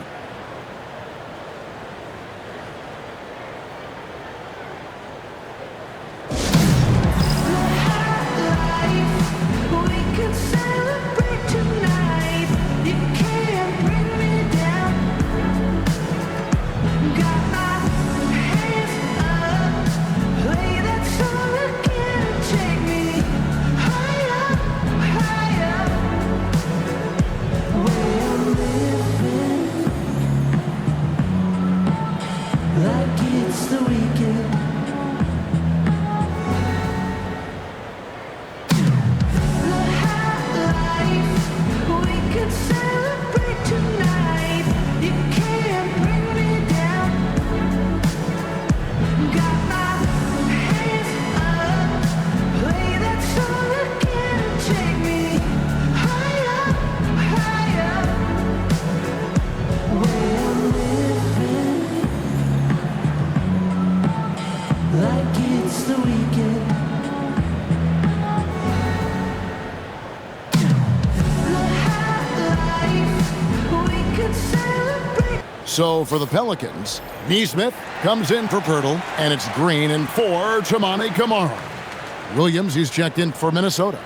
So for the Pelicans, Neesmith comes in for Pirtle, and it's Green and for Toumani Camara. Williams, he's checked in for Minnesota.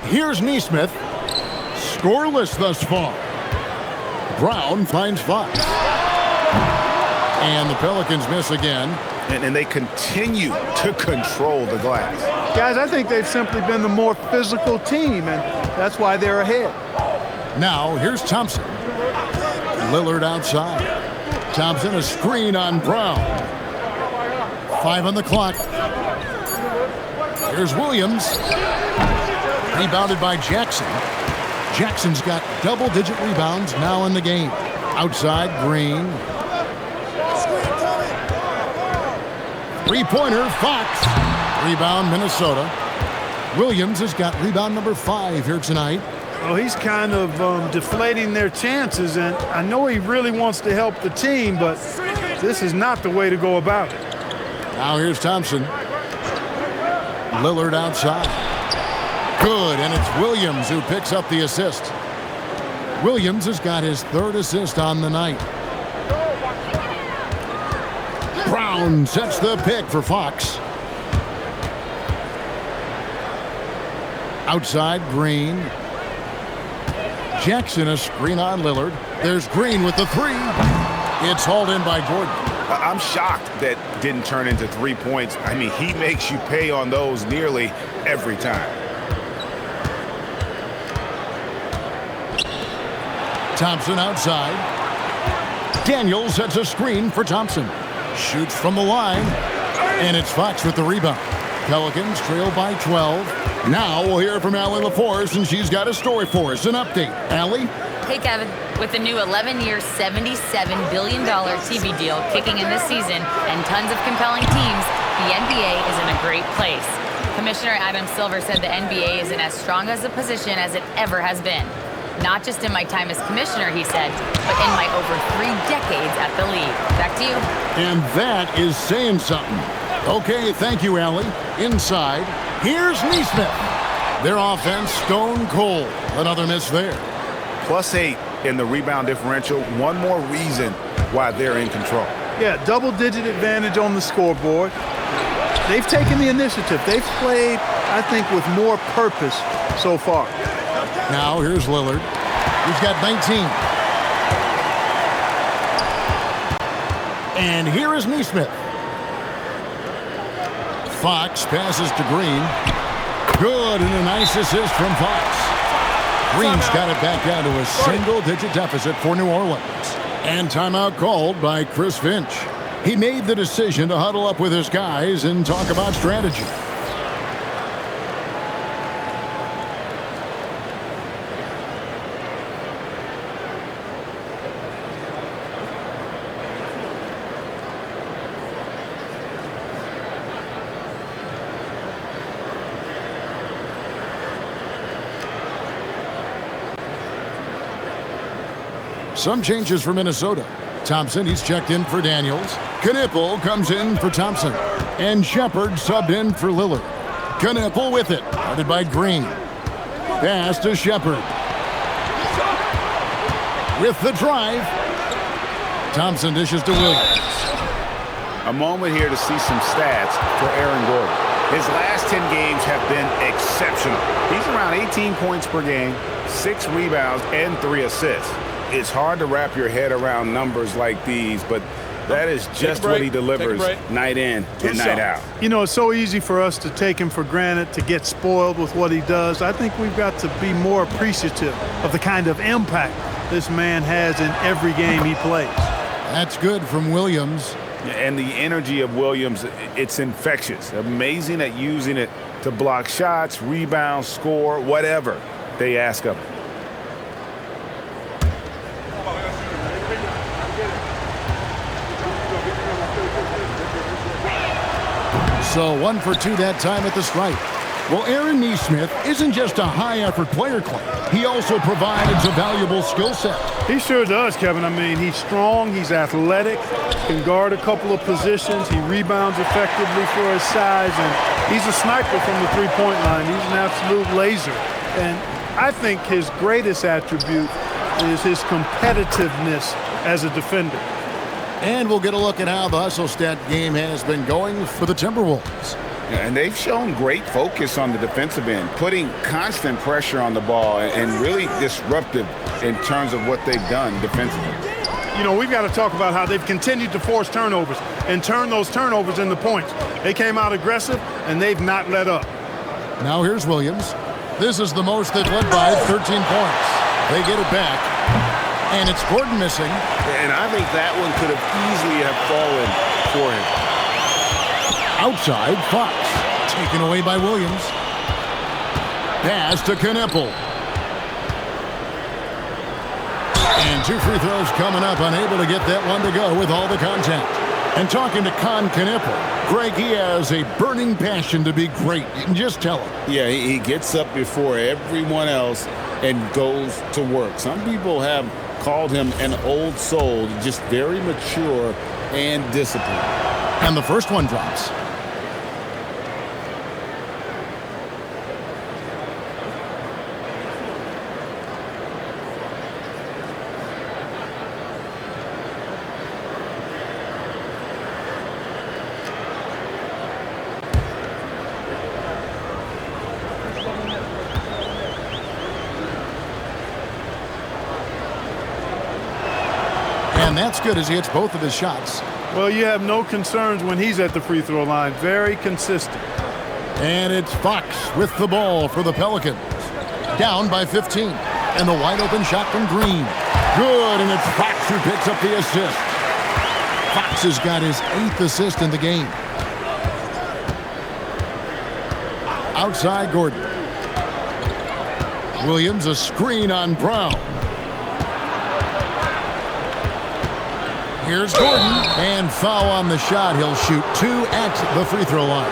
Here's Neesmith. Scoreless thus far. Brown finds Fox. And the Pelicans miss again. And they continue to control the glass. Guys, I think they've simply been the more physical team, and that's why they're ahead. Now, here's Thompson. Lillard outside. Thompson, a screen on Brown. 5 on the clock. Here's Williams. Rebounded by Jackson. Jackson's got double-digit rebounds now in the game. Outside, Green. Three-pointer, Fox. Rebound, Minnesota. Williams has got rebound number 5 here tonight. Well, he's kind of deflating their chances, and I know he really wants to help the team, but this is not the way to go about it. Now here's Thompson. Lillard outside. Good, and it's Williams who picks up the assist. Williams has got his 3rd assist on the night. Brown sets the pick for Fox. Outside, Green. Jackson, a screen on Lillard. There's Green with the 3. It's hauled in by Gordon. I'm shocked that didn't turn into 3 points. I mean, he makes you pay on those nearly every time. Thompson outside. Daniels sets a screen for Thompson. Shoots from the line. And it's Fox with the rebound. Pelicans trail by 12. Now we'll hear from Allie LaForce, and she's got a story for us. An update. Allie? Hey, Kevin. With the new 11-year, $77 billion TV deal kicking in this season and tons of compelling teams, the NBA is in a great place. Commissioner Adam Silver said the NBA is in as strong as a position as it ever has been. Not just in my time as commissioner, he said, but in my over 3 decades at the league. Back to you. And that is saying something. Okay, thank you, Allie. Inside, here's Nesmith. Their offense stone cold. Another miss there. +8 in the rebound differential. One more reason why they're in control. Yeah, double-digit advantage on the scoreboard. They've taken the initiative. They've played, I think, with more purpose so far. Now here's Lillard. He's got 19. And here is Nesmith. Fox passes to Green. Good, and a nice assist from Fox. Green's got it back down to a single-digit deficit for New Orleans. And timeout called by Chris Finch. He made the decision to huddle up with his guys and talk about strategy. Some changes for Minnesota. Thompson, he's checked in for Daniels. Knipple comes in for Thompson. And Shepard subbed in for Lillard. Knipple with it. Guarded by Green. Pass to Shepard. With the drive. Thompson dishes to Williams. A moment here to see some stats for Aaron Gordon. His last 10 games have been exceptional. He's around 18 points per game, 6 rebounds, and 3 assists. It's hard to wrap your head around numbers like these, but that is just what he delivers night in and night out. You know, it's so easy for us to take him for granted, to get spoiled with what he does. I think we've got to be more appreciative of the kind of impact this man has in every game he plays. That's good from Williams. And the energy of Williams, it's infectious. Amazing at using it to block shots, rebound, score, whatever they ask of him. So 1 for 2 that time at the stripe. Well, Aaron Nesmith isn't just a high-effort player, Clay. He also provides a valuable skill set. He sure does, Kevin. I mean, he's strong, he's athletic, can guard a couple of positions, he rebounds effectively for his size, and he's a sniper from the three-point line. He's an absolute laser. And I think his greatest attribute is his competitiveness as a defender. And we'll get a look at how the hustle stat game has been going for the Timberwolves. And they've shown great focus on the defensive end, putting constant pressure on the ball and really disruptive in terms of what they've done defensively. You know, we've got to talk about how they've continued to force turnovers and turn those turnovers into points. They came out aggressive, and they've not let up. Now here's Williams. This is the most they've led by 13 points. They get it back, and it's Gordon missing. And I think that one could have easily have fallen for him. Outside, Fox. Taken away by Williams. Pass to Kneppel. And 2 free throws coming up, unable to get that one to go with all the contact. And talking to Kneppel, Greg, he has a burning passion to be great. You can just tell him. Yeah, he gets up before everyone else and goes to work. Some people have called him an old soul, just very mature and disciplined. And the first one drops. And that's good as he hits both of his shots. Well, you have no concerns when he's at the free throw line. Very consistent. And it's Fox with the ball for the Pelicans. Down by 15. And the wide open shot from Green. Good, and it's Fox who picks up the assist. Fox has got his 8th assist in the game. Outside Gordon. Williams, a screen on Brown. Here's Gordon, and foul on the shot. He'll shoot 2 at the free throw line.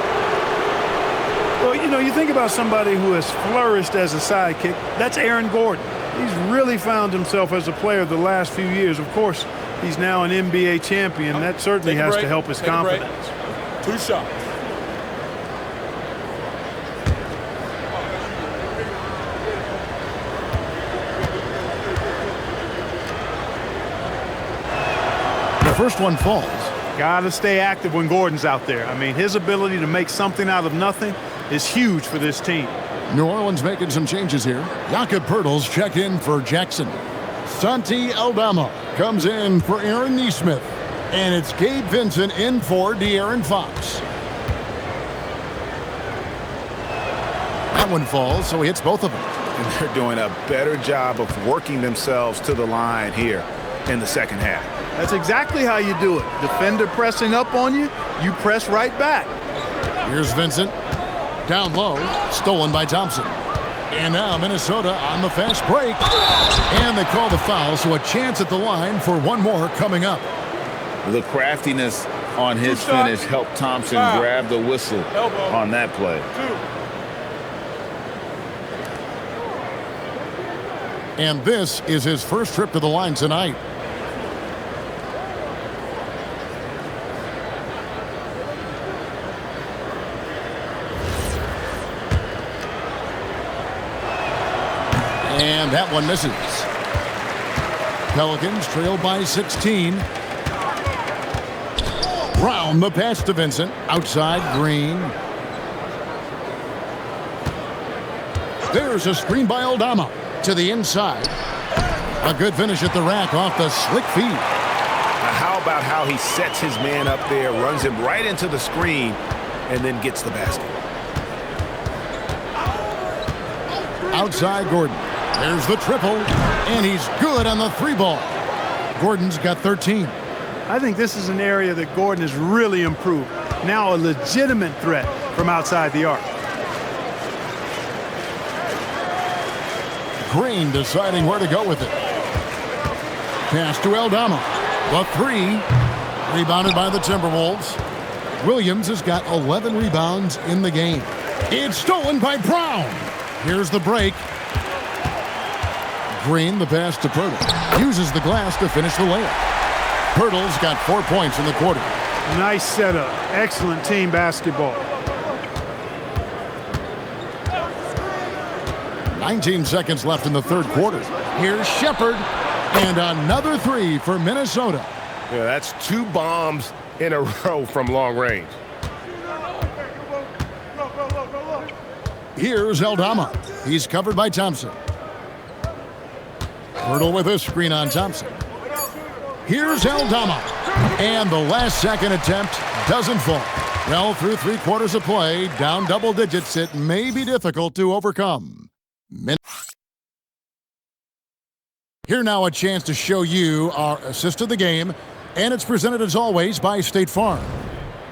Well, you know, you think about somebody who has flourished as a sidekick. That's Aaron Gordon. He's really found himself as a player the last few years. Of course, he's now an NBA champion. That certainly has to help his confidence. 2 shots. First one falls. Got to stay active when Gordon's out there. I mean, his ability to make something out of nothing is huge for this team. New Orleans making some changes here. Jakob Poeltl's check in for Jackson. Santi Aldama comes in for Aaron Nesmith. And it's Gabe Vincent in for De'Aaron Fox. That one falls, so he hits both of them. And they're doing a better job of working themselves to the line here in the second half. That's exactly how you do it. Defender pressing up on you, you press right back. Here's Vincent. Down low, stolen by Thompson. And now Minnesota on the fast break. And they call the foul, so a chance at the line for one more coming up. The craftiness on his finish helped Thompson grab the whistle on that play. And this is his first trip to the line tonight. And that one misses. Pelicans trail by 16. Brown, the pass to Vincent. Outside, Green. There's a screen by Aldama. To the inside. A good finish at the rack off the slick feed. How about how he sets his man up there, runs him right into the screen, and then gets the basket. Outside Gordon. There's the triple, and he's good on the 3 ball. Gordon's got 13. I think this is an area that Gordon has really improved. Now a legitimate threat from outside the arc. Green deciding where to go with it. Pass to Aldama. The 3. Rebounded by the Timberwolves. Williams has got 11 rebounds in the game. It's stolen by Brown. Here's the break. Green, the pass to Poeltl. Uses the glass to finish the layup. Poeltl's got 4 points in the quarter. Nice setup. Excellent team basketball. 19 seconds left in the third quarter. Here's Shepherd. And another 3 for Minnesota. Yeah, that's 2 bombs in a row from long range. Here's Aldama. He's covered by Thompson. Poeltl with a screen on Thompson. Here's Aldama. And the last second attempt doesn't fall. Well, through 3 quarters of play, down double digits, it may be difficult to overcome. Here now a chance to show you our assist of the game, and it's presented as always by State Farm.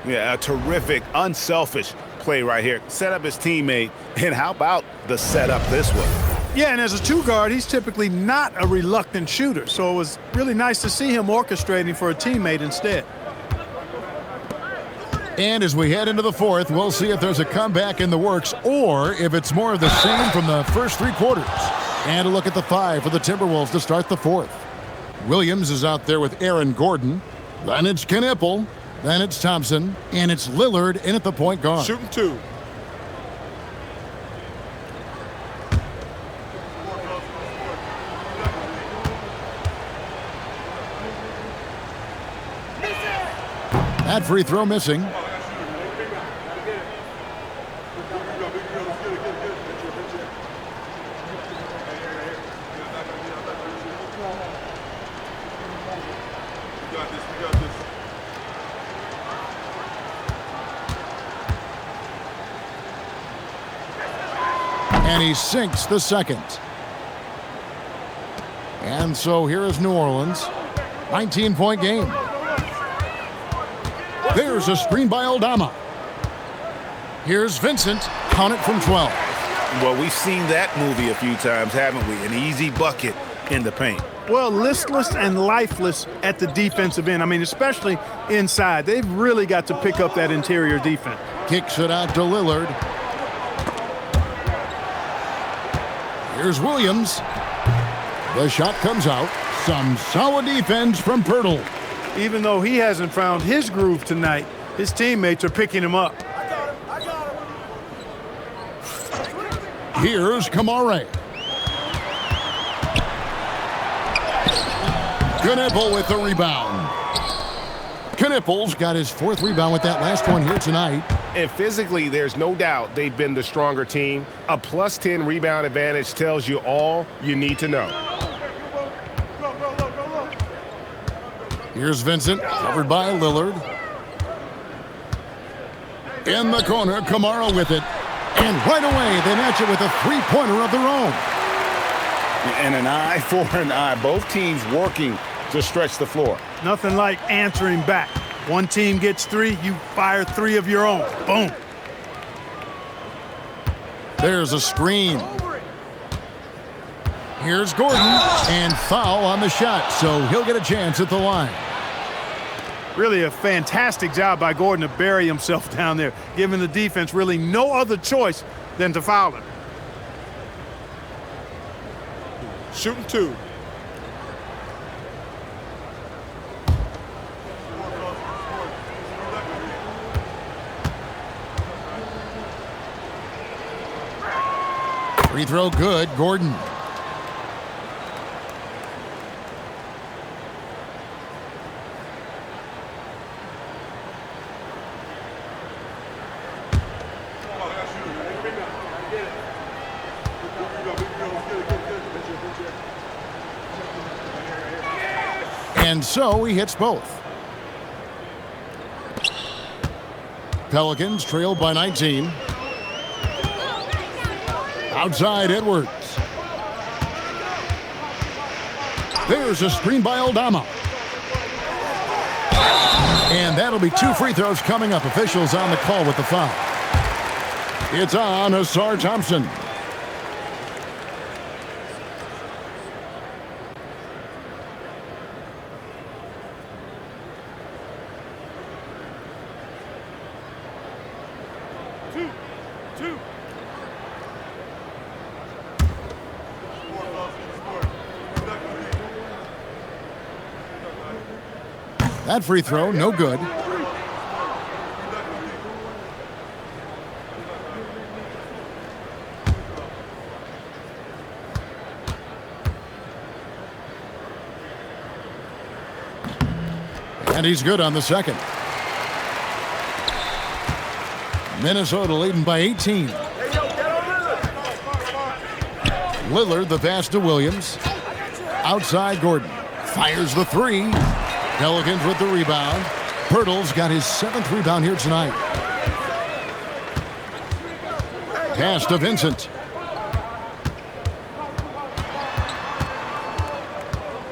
Yeah, a terrific, unselfish play right here. Set up his teammate, and how about the setup this way? Yeah, and as a two-guard, he's typically not a reluctant shooter, so it was really nice to see him orchestrating for a teammate instead. And as we head into the fourth, we'll see if there's a comeback in the works or if it's more of the same from the first 3 quarters. And a look at the 5 for the Timberwolves to start the fourth. Williams is out there with Aaron Gordon. Then it's Knipple. Then it's Thompson. And it's Lillard in at the point guard. Shooting 2. That free throw missing. And he sinks the second. And so here is New Orleans. 19-point game. There's a screen by Aldama. Here's Vincent. Count it from 12. Well, we've seen that movie a few times, haven't we? An easy bucket in the paint. Well, listless and lifeless at the defensive end. I mean, especially inside. They've really got to pick up that interior defense. Kicks it out to Lillard. Here's Williams. The shot comes out. Some solid defense from Pirtle. Even though he hasn't found his groove tonight, his teammates are picking him up. Here's Kamare. Knipple with the rebound. Knipple's got his 4th rebound with that last one here tonight. And physically, there's no doubt they've been the stronger team. A plus 10 rebound advantage tells you all you need to know. Here's Vincent, covered by Lillard. In the corner, Kamara with it. And right away, they match it with a 3-pointer of their own. And an eye for an eye. Both teams working to stretch the floor. Nothing like answering back. One team gets 3, you fire 3 of your own. Boom. There's a screen. Here's Gordon, and foul on the shot, so he'll get a chance at the line. Really a fantastic job by Gordon to bury himself down there, giving the defense really no other choice than to foul him. Shooting 2. Free throw good, Gordon. And so he hits both. Pelicans trailed by 19. Outside Edwards. There's a screen by Aldama. And that'll be 2 free throws coming up. Officials on the call with the foul. It's on Asar Thompson. That free throw, no good. And he's good on the second. Minnesota leading by 18. Lillard, the pass to Williams. Outside Gordon. Fires the 3. Pelicans with the rebound. Pirtle's got his 7th rebound here tonight. Pass to Vincent.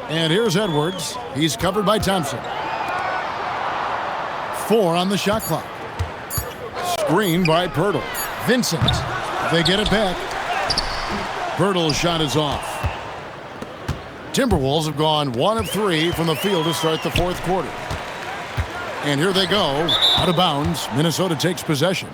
And here's Edwards. He's covered by Thompson. 4 on the shot clock. Screen by Pirtle. Vincent. They get it back. Pirtle's shot is off. Timberwolves have gone 1 of 3 from the field to start the fourth quarter. And here they go. Out of bounds. Minnesota takes possession.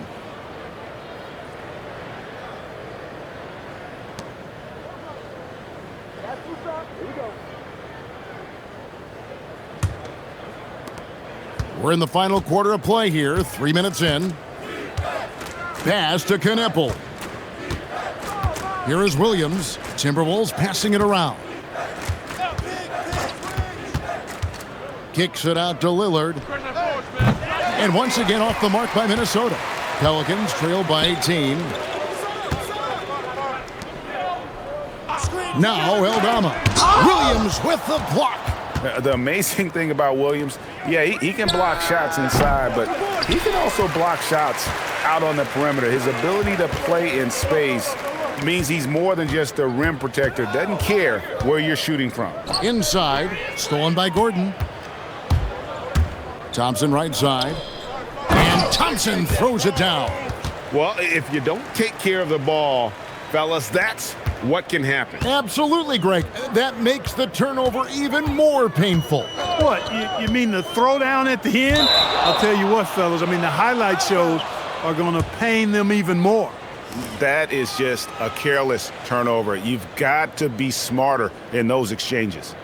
We're in the final quarter of play here. 3 minutes in. Pass to Kneppel. Here is Williams. Timberwolves passing it around. Kicks it out to Lillard. And once again off the mark by Minnesota. Pelicans trail by 18. Now Aldama. Williams with the block. The amazing thing about Williams, yeah, he can block shots inside, but he can also block shots out on the perimeter. His ability to play in space means he's more than just a rim protector. Doesn't care where you're shooting from. Inside, stolen by Gordon. Thompson right side. And Thompson throws it down. Well, if you don't take care of the ball, fellas, that's what can happen. Absolutely, Greg. That makes the turnover even more painful. What, you mean the throwdown at the end? I'll tell you what, fellas, I mean, the highlight shows are going to pain them even more. That is just a careless turnover. You've got to be smarter in those exchanges.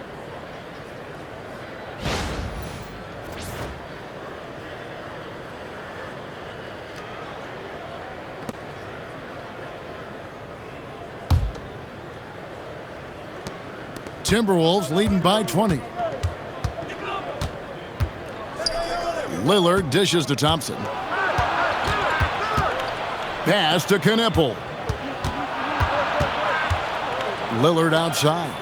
Timberwolves leading by 20. Lillard dishes to Thompson. Pass to Kneppel. Lillard outside.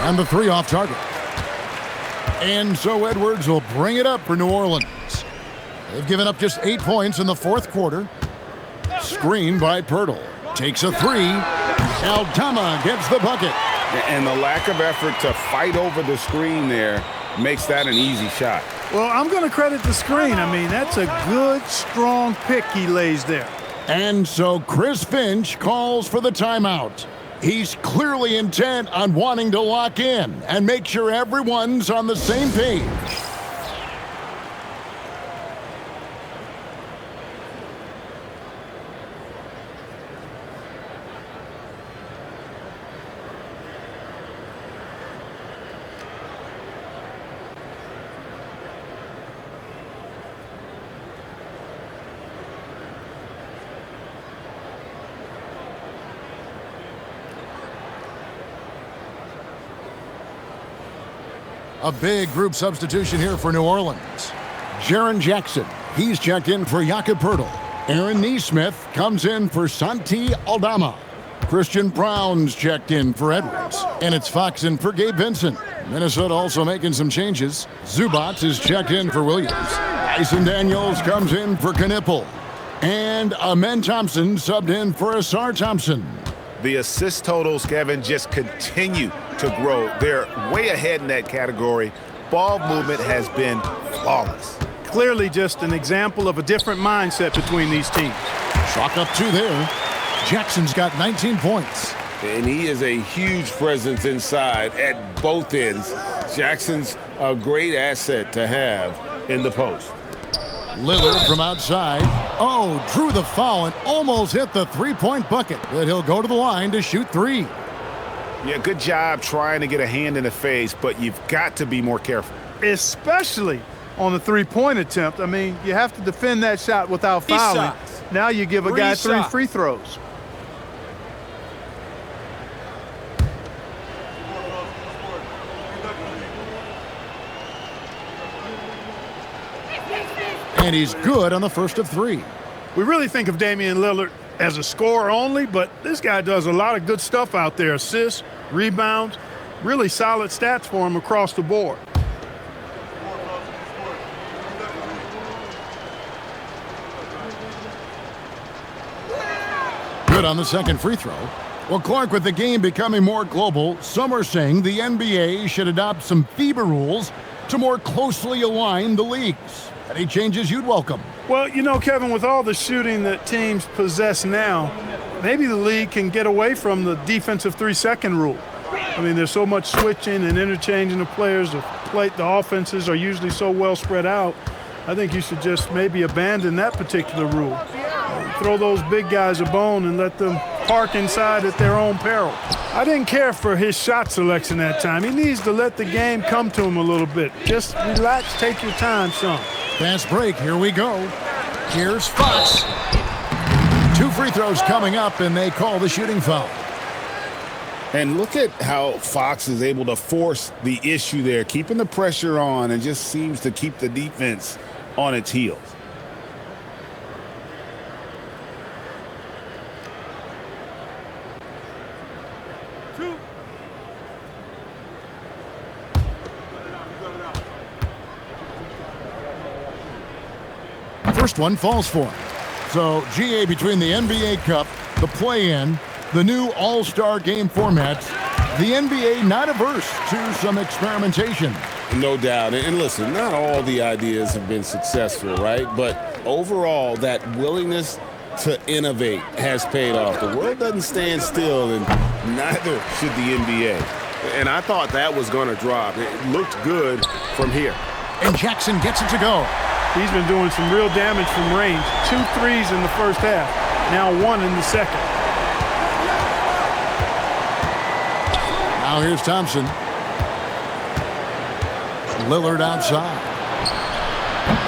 And the 3 off target. And so Edwards will bring it up for New Orleans. They've given up just 8 points in the fourth quarter. Screen by Pirtle. Takes a 3. Aldama gets the bucket. And the lack of effort to fight over the screen there makes that an easy shot. Well, I'm going to credit the screen. I mean, that's a good, strong pick he lays there. And so Chris Finch calls for the timeout. He's clearly intent on wanting to lock in and make sure everyone's on the same page. A big group substitution here for New Orleans. Jaren Jackson, he's checked in for Jakob Poeltl. Aaron Nesmith comes in for Santi Aldama. Christian Brown's checked in for Edwards. And it's Fox in for Gabe Vincent. Minnesota also making some changes. Zubac is checked in for Williams. Dyson Daniels comes in for Kneppel. And Amen Thompson subbed in for Asar Thompson. The assist totals, Kevin, just continue to grow. They're way ahead in that category. Ball movement has been flawless. Clearly just an example of a different mindset between these teams. Chalk up 2 there. Jackson's got 19 points. And he is a huge presence inside at both ends. Jackson's a great asset to have in the post. Lillard from outside. Oh, drew the foul and almost hit the 3-point bucket. But he'll go to the line to shoot 3. Yeah, good job trying to get a hand in the face, but you've got to be more careful. Especially on the 3-point attempt. I mean, you have to defend that shot without fouling. Now you give a guy 3 free throws. And he's good on the first of 3. We really think of Damian Lillard as a scorer only, but this guy does a lot of good stuff out there. Assists, rebounds, really solid stats for him across the board. Good on the second free throw. Well, Clark, with the game becoming more global, some are saying the NBA should adopt some FIBA rules to more closely align the leagues. Any changes you'd welcome? Well, you know, Kevin, with all the shooting that teams possess now, maybe the league can get away from the defensive 3-second rule. I mean, there's so much switching and interchanging of players. The offenses are usually so well spread out. I think you should just maybe abandon that particular rule. Throw those big guys a bone and let them park inside at their own peril. I didn't care for his shot selection that time. He needs to let the game come to him a little bit. Just relax, take your time, son. Fast break, here we go. Here's Fox. 2 free throws coming up, and they call the shooting foul. And look at how Fox is able to force the issue there, keeping the pressure on and just seems to keep the defense on its heels. First one falls for him. So, GA, between the NBA Cup, the play-in, the new All-Star game formats, the NBA not averse to some experimentation. No doubt. And listen, not all the ideas have been successful, right? But overall, that willingness to innovate has paid off. The world doesn't stand still, and neither should the NBA. And I thought that was going to drop. It looked good from here. And Jackson gets it to go. He's been doing some real damage from range. 2 threes in the first half, now 1 in the second. Now here's Thompson. Lillard outside.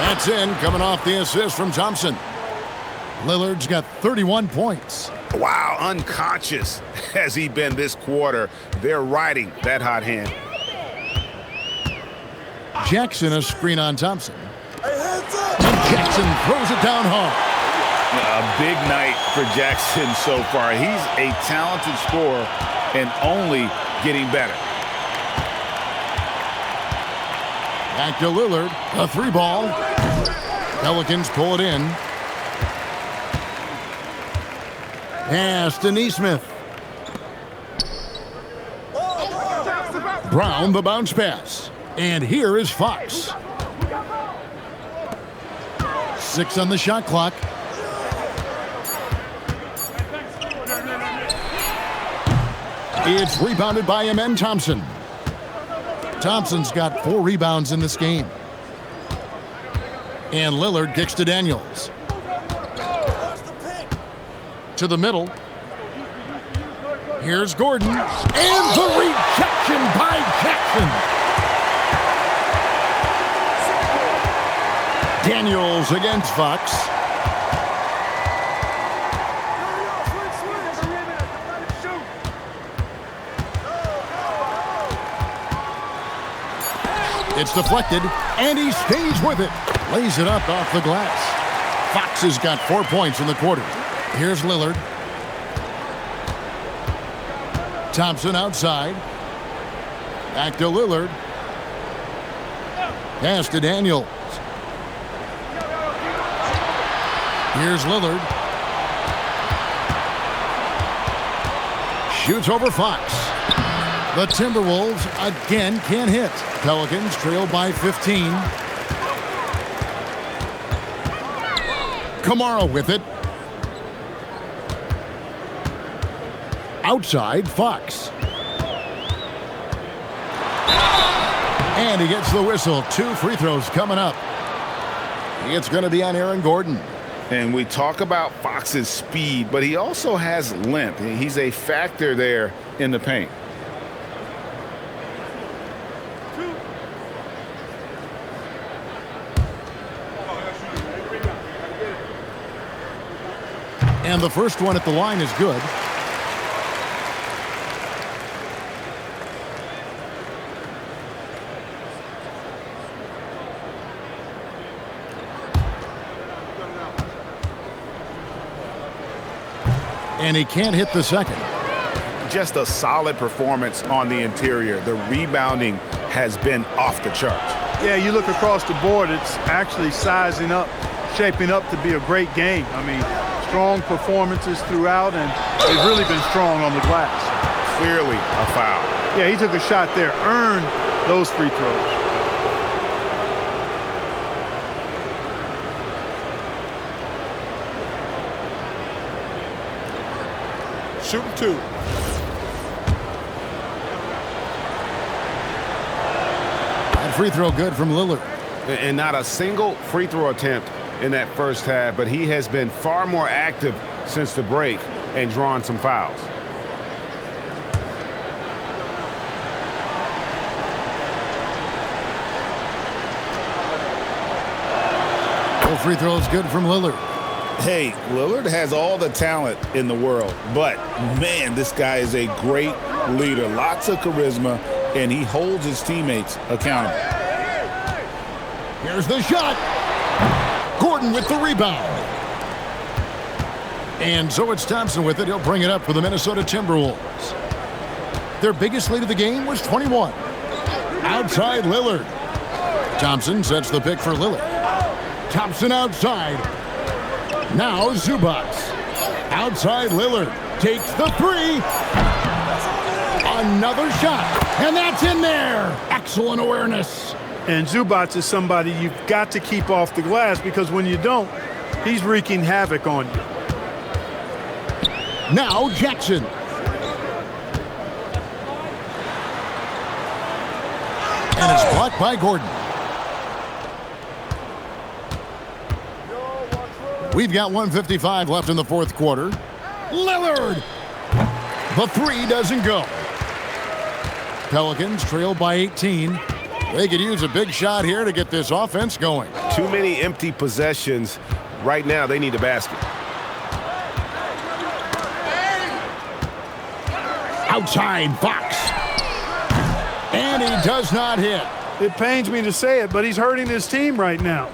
That's in, coming off the assist from Thompson. Lillard's got 31 points. Wow, unconscious has he been this quarter. They're riding that hot hand. Jackson a screen on Thompson. And Jackson throws it down hard. A big night for Jackson so far. He's a talented scorer and only getting better. Back to Lillard, a 3-ball. Pelicans pull it in. Pass to Nesmith. Brown the bounce pass. And here is Fox. 6 on the shot clock. It's rebounded by Amen Thompson. Thompson's got 4 rebounds in this game. And Lillard kicks to Daniels. To the middle. Here's Gordon. And the rejection by Jackson. Daniels against Fox. It's deflected, and he stays with it. Lays it up off the glass. Fox has got 4 points in the quarter. Here's Lillard. Thompson outside. Back to Lillard. Pass to Daniels. Here's Lillard. Shoots over Fox. The Timberwolves again can't hit. Pelicans trail by 15. Kamara with it. Outside, Fox. And he gets the whistle. 2 free throws coming up. It's going to be on Aaron Gordon. And we talk about Fox's speed, but he also has length. He's a factor there in the paint. And the first one at the line is good. And he can't hit the second. Just a solid performance on the interior. The rebounding has been off the charts. Yeah, you look across the board, it's actually sizing up, shaping up to be a great game. I mean, strong performances throughout, and they've really been strong on the glass. Clearly a foul. Yeah, he took a shot there, earned those free throws. Shooting 2. That free throw good from Lillard. And not a single free throw attempt in that first half, but he has been far more active since the break and drawn some fouls. No free throws good from Lillard. Hey, Lillard has all the talent in the world, but, man, this guy is a great leader. Lots of charisma, and he holds his teammates accountable. Here's the shot. Gordon with the rebound. And so it's Thompson with it. He'll bring it up for the Minnesota Timberwolves. Their biggest lead of the game was 21. Outside Lillard. Thompson sets the pick for Lillard. Thompson outside. Now Zubac. Outside Lillard. Takes the three. Another shot. And that's in there. Excellent awareness. And Zubac is somebody you've got to keep off the glass, because when you don't, he's wreaking havoc on you. Now Jackson. And it's blocked by Gordon. We've got 1:55 left in the fourth quarter. Lillard! The three doesn't go. Pelicans trail by 18. They could use a big shot here to get this offense going. Too many empty possessions. Right now, they need a basket. Outside Fox. And he does not hit. It pains me to say it, but he's hurting his team right now.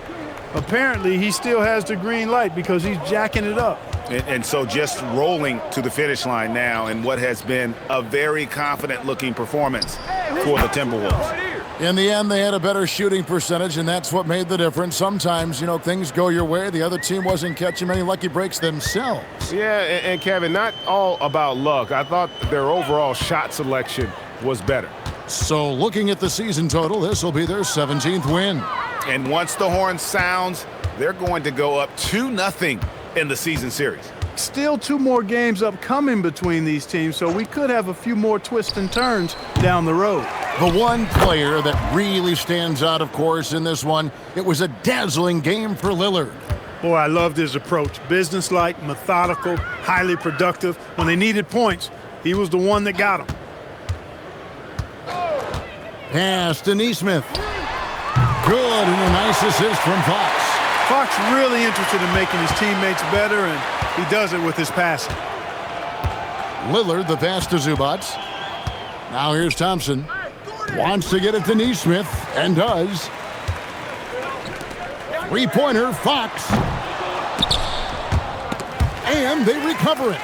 Apparently, he still has the green light because he's jacking it up. And so just rolling to the finish line now in what has been a very confident-looking performance for the Timberwolves. In the end, they had a better shooting percentage, and that's what made the difference. Sometimes, things go your way. The other team wasn't catching many lucky breaks themselves. Yeah, and Kevin, not all about luck. I thought their overall shot selection was better. So looking at the season total, this will be their 17th win. And once the horn sounds, they're going to go up 2-0 in the season series. Still 2 more games upcoming between these teams, so we could have a few more twists and turns down the road. The one player that really stands out, of course, in this one, it was a dazzling game for Lillard. Boy, I loved his approach. Businesslike, methodical, highly productive. When they needed points, he was the one that got them. Pass to Nesmith. Good, and a nice assist from Fox. Fox really interested in making his teammates better, and he does it with his passing. Lillard, the pass to Zubac. Now here's Thompson. Wants to get it to Nesmith, and does. Three-pointer, Fox. And they recover it.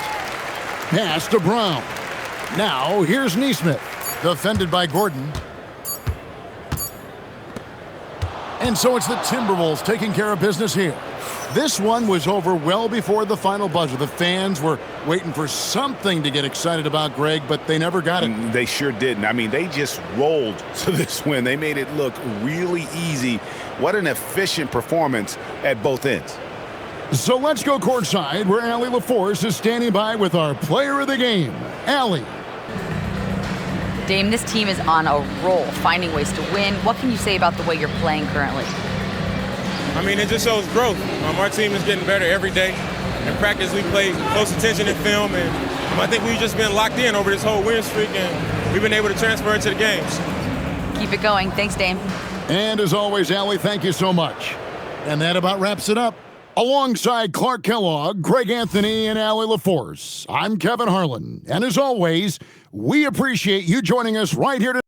Pass to Brown. Now here's Nesmith. Defended by Gordon. And so it's the Timberwolves taking care of business here. This one was over well before the final buzzer. The fans were waiting for something to get excited about, Greg, but they never got it. They sure didn't. I mean, they just rolled to this win. They made it look really easy. What an efficient performance at both ends. So let's go courtside where Allie LaForce is standing by with our player of the game. Allie. Dame, this team is on a roll, finding ways to win. What can you say about the way you're playing currently? I mean, it just shows growth. Our team is getting better every day. In practice, we play close attention in film, and I think we've just been locked in over this whole win streak, and we've been able to transfer it to the games. Keep it going. Thanks, Dame. And as always, Allie, thank you so much. And that about wraps it up. Alongside Clark Kellogg, Greg Anthony, and Allie LaForce, I'm Kevin Harlan. And as always, we appreciate you joining us right here tonight.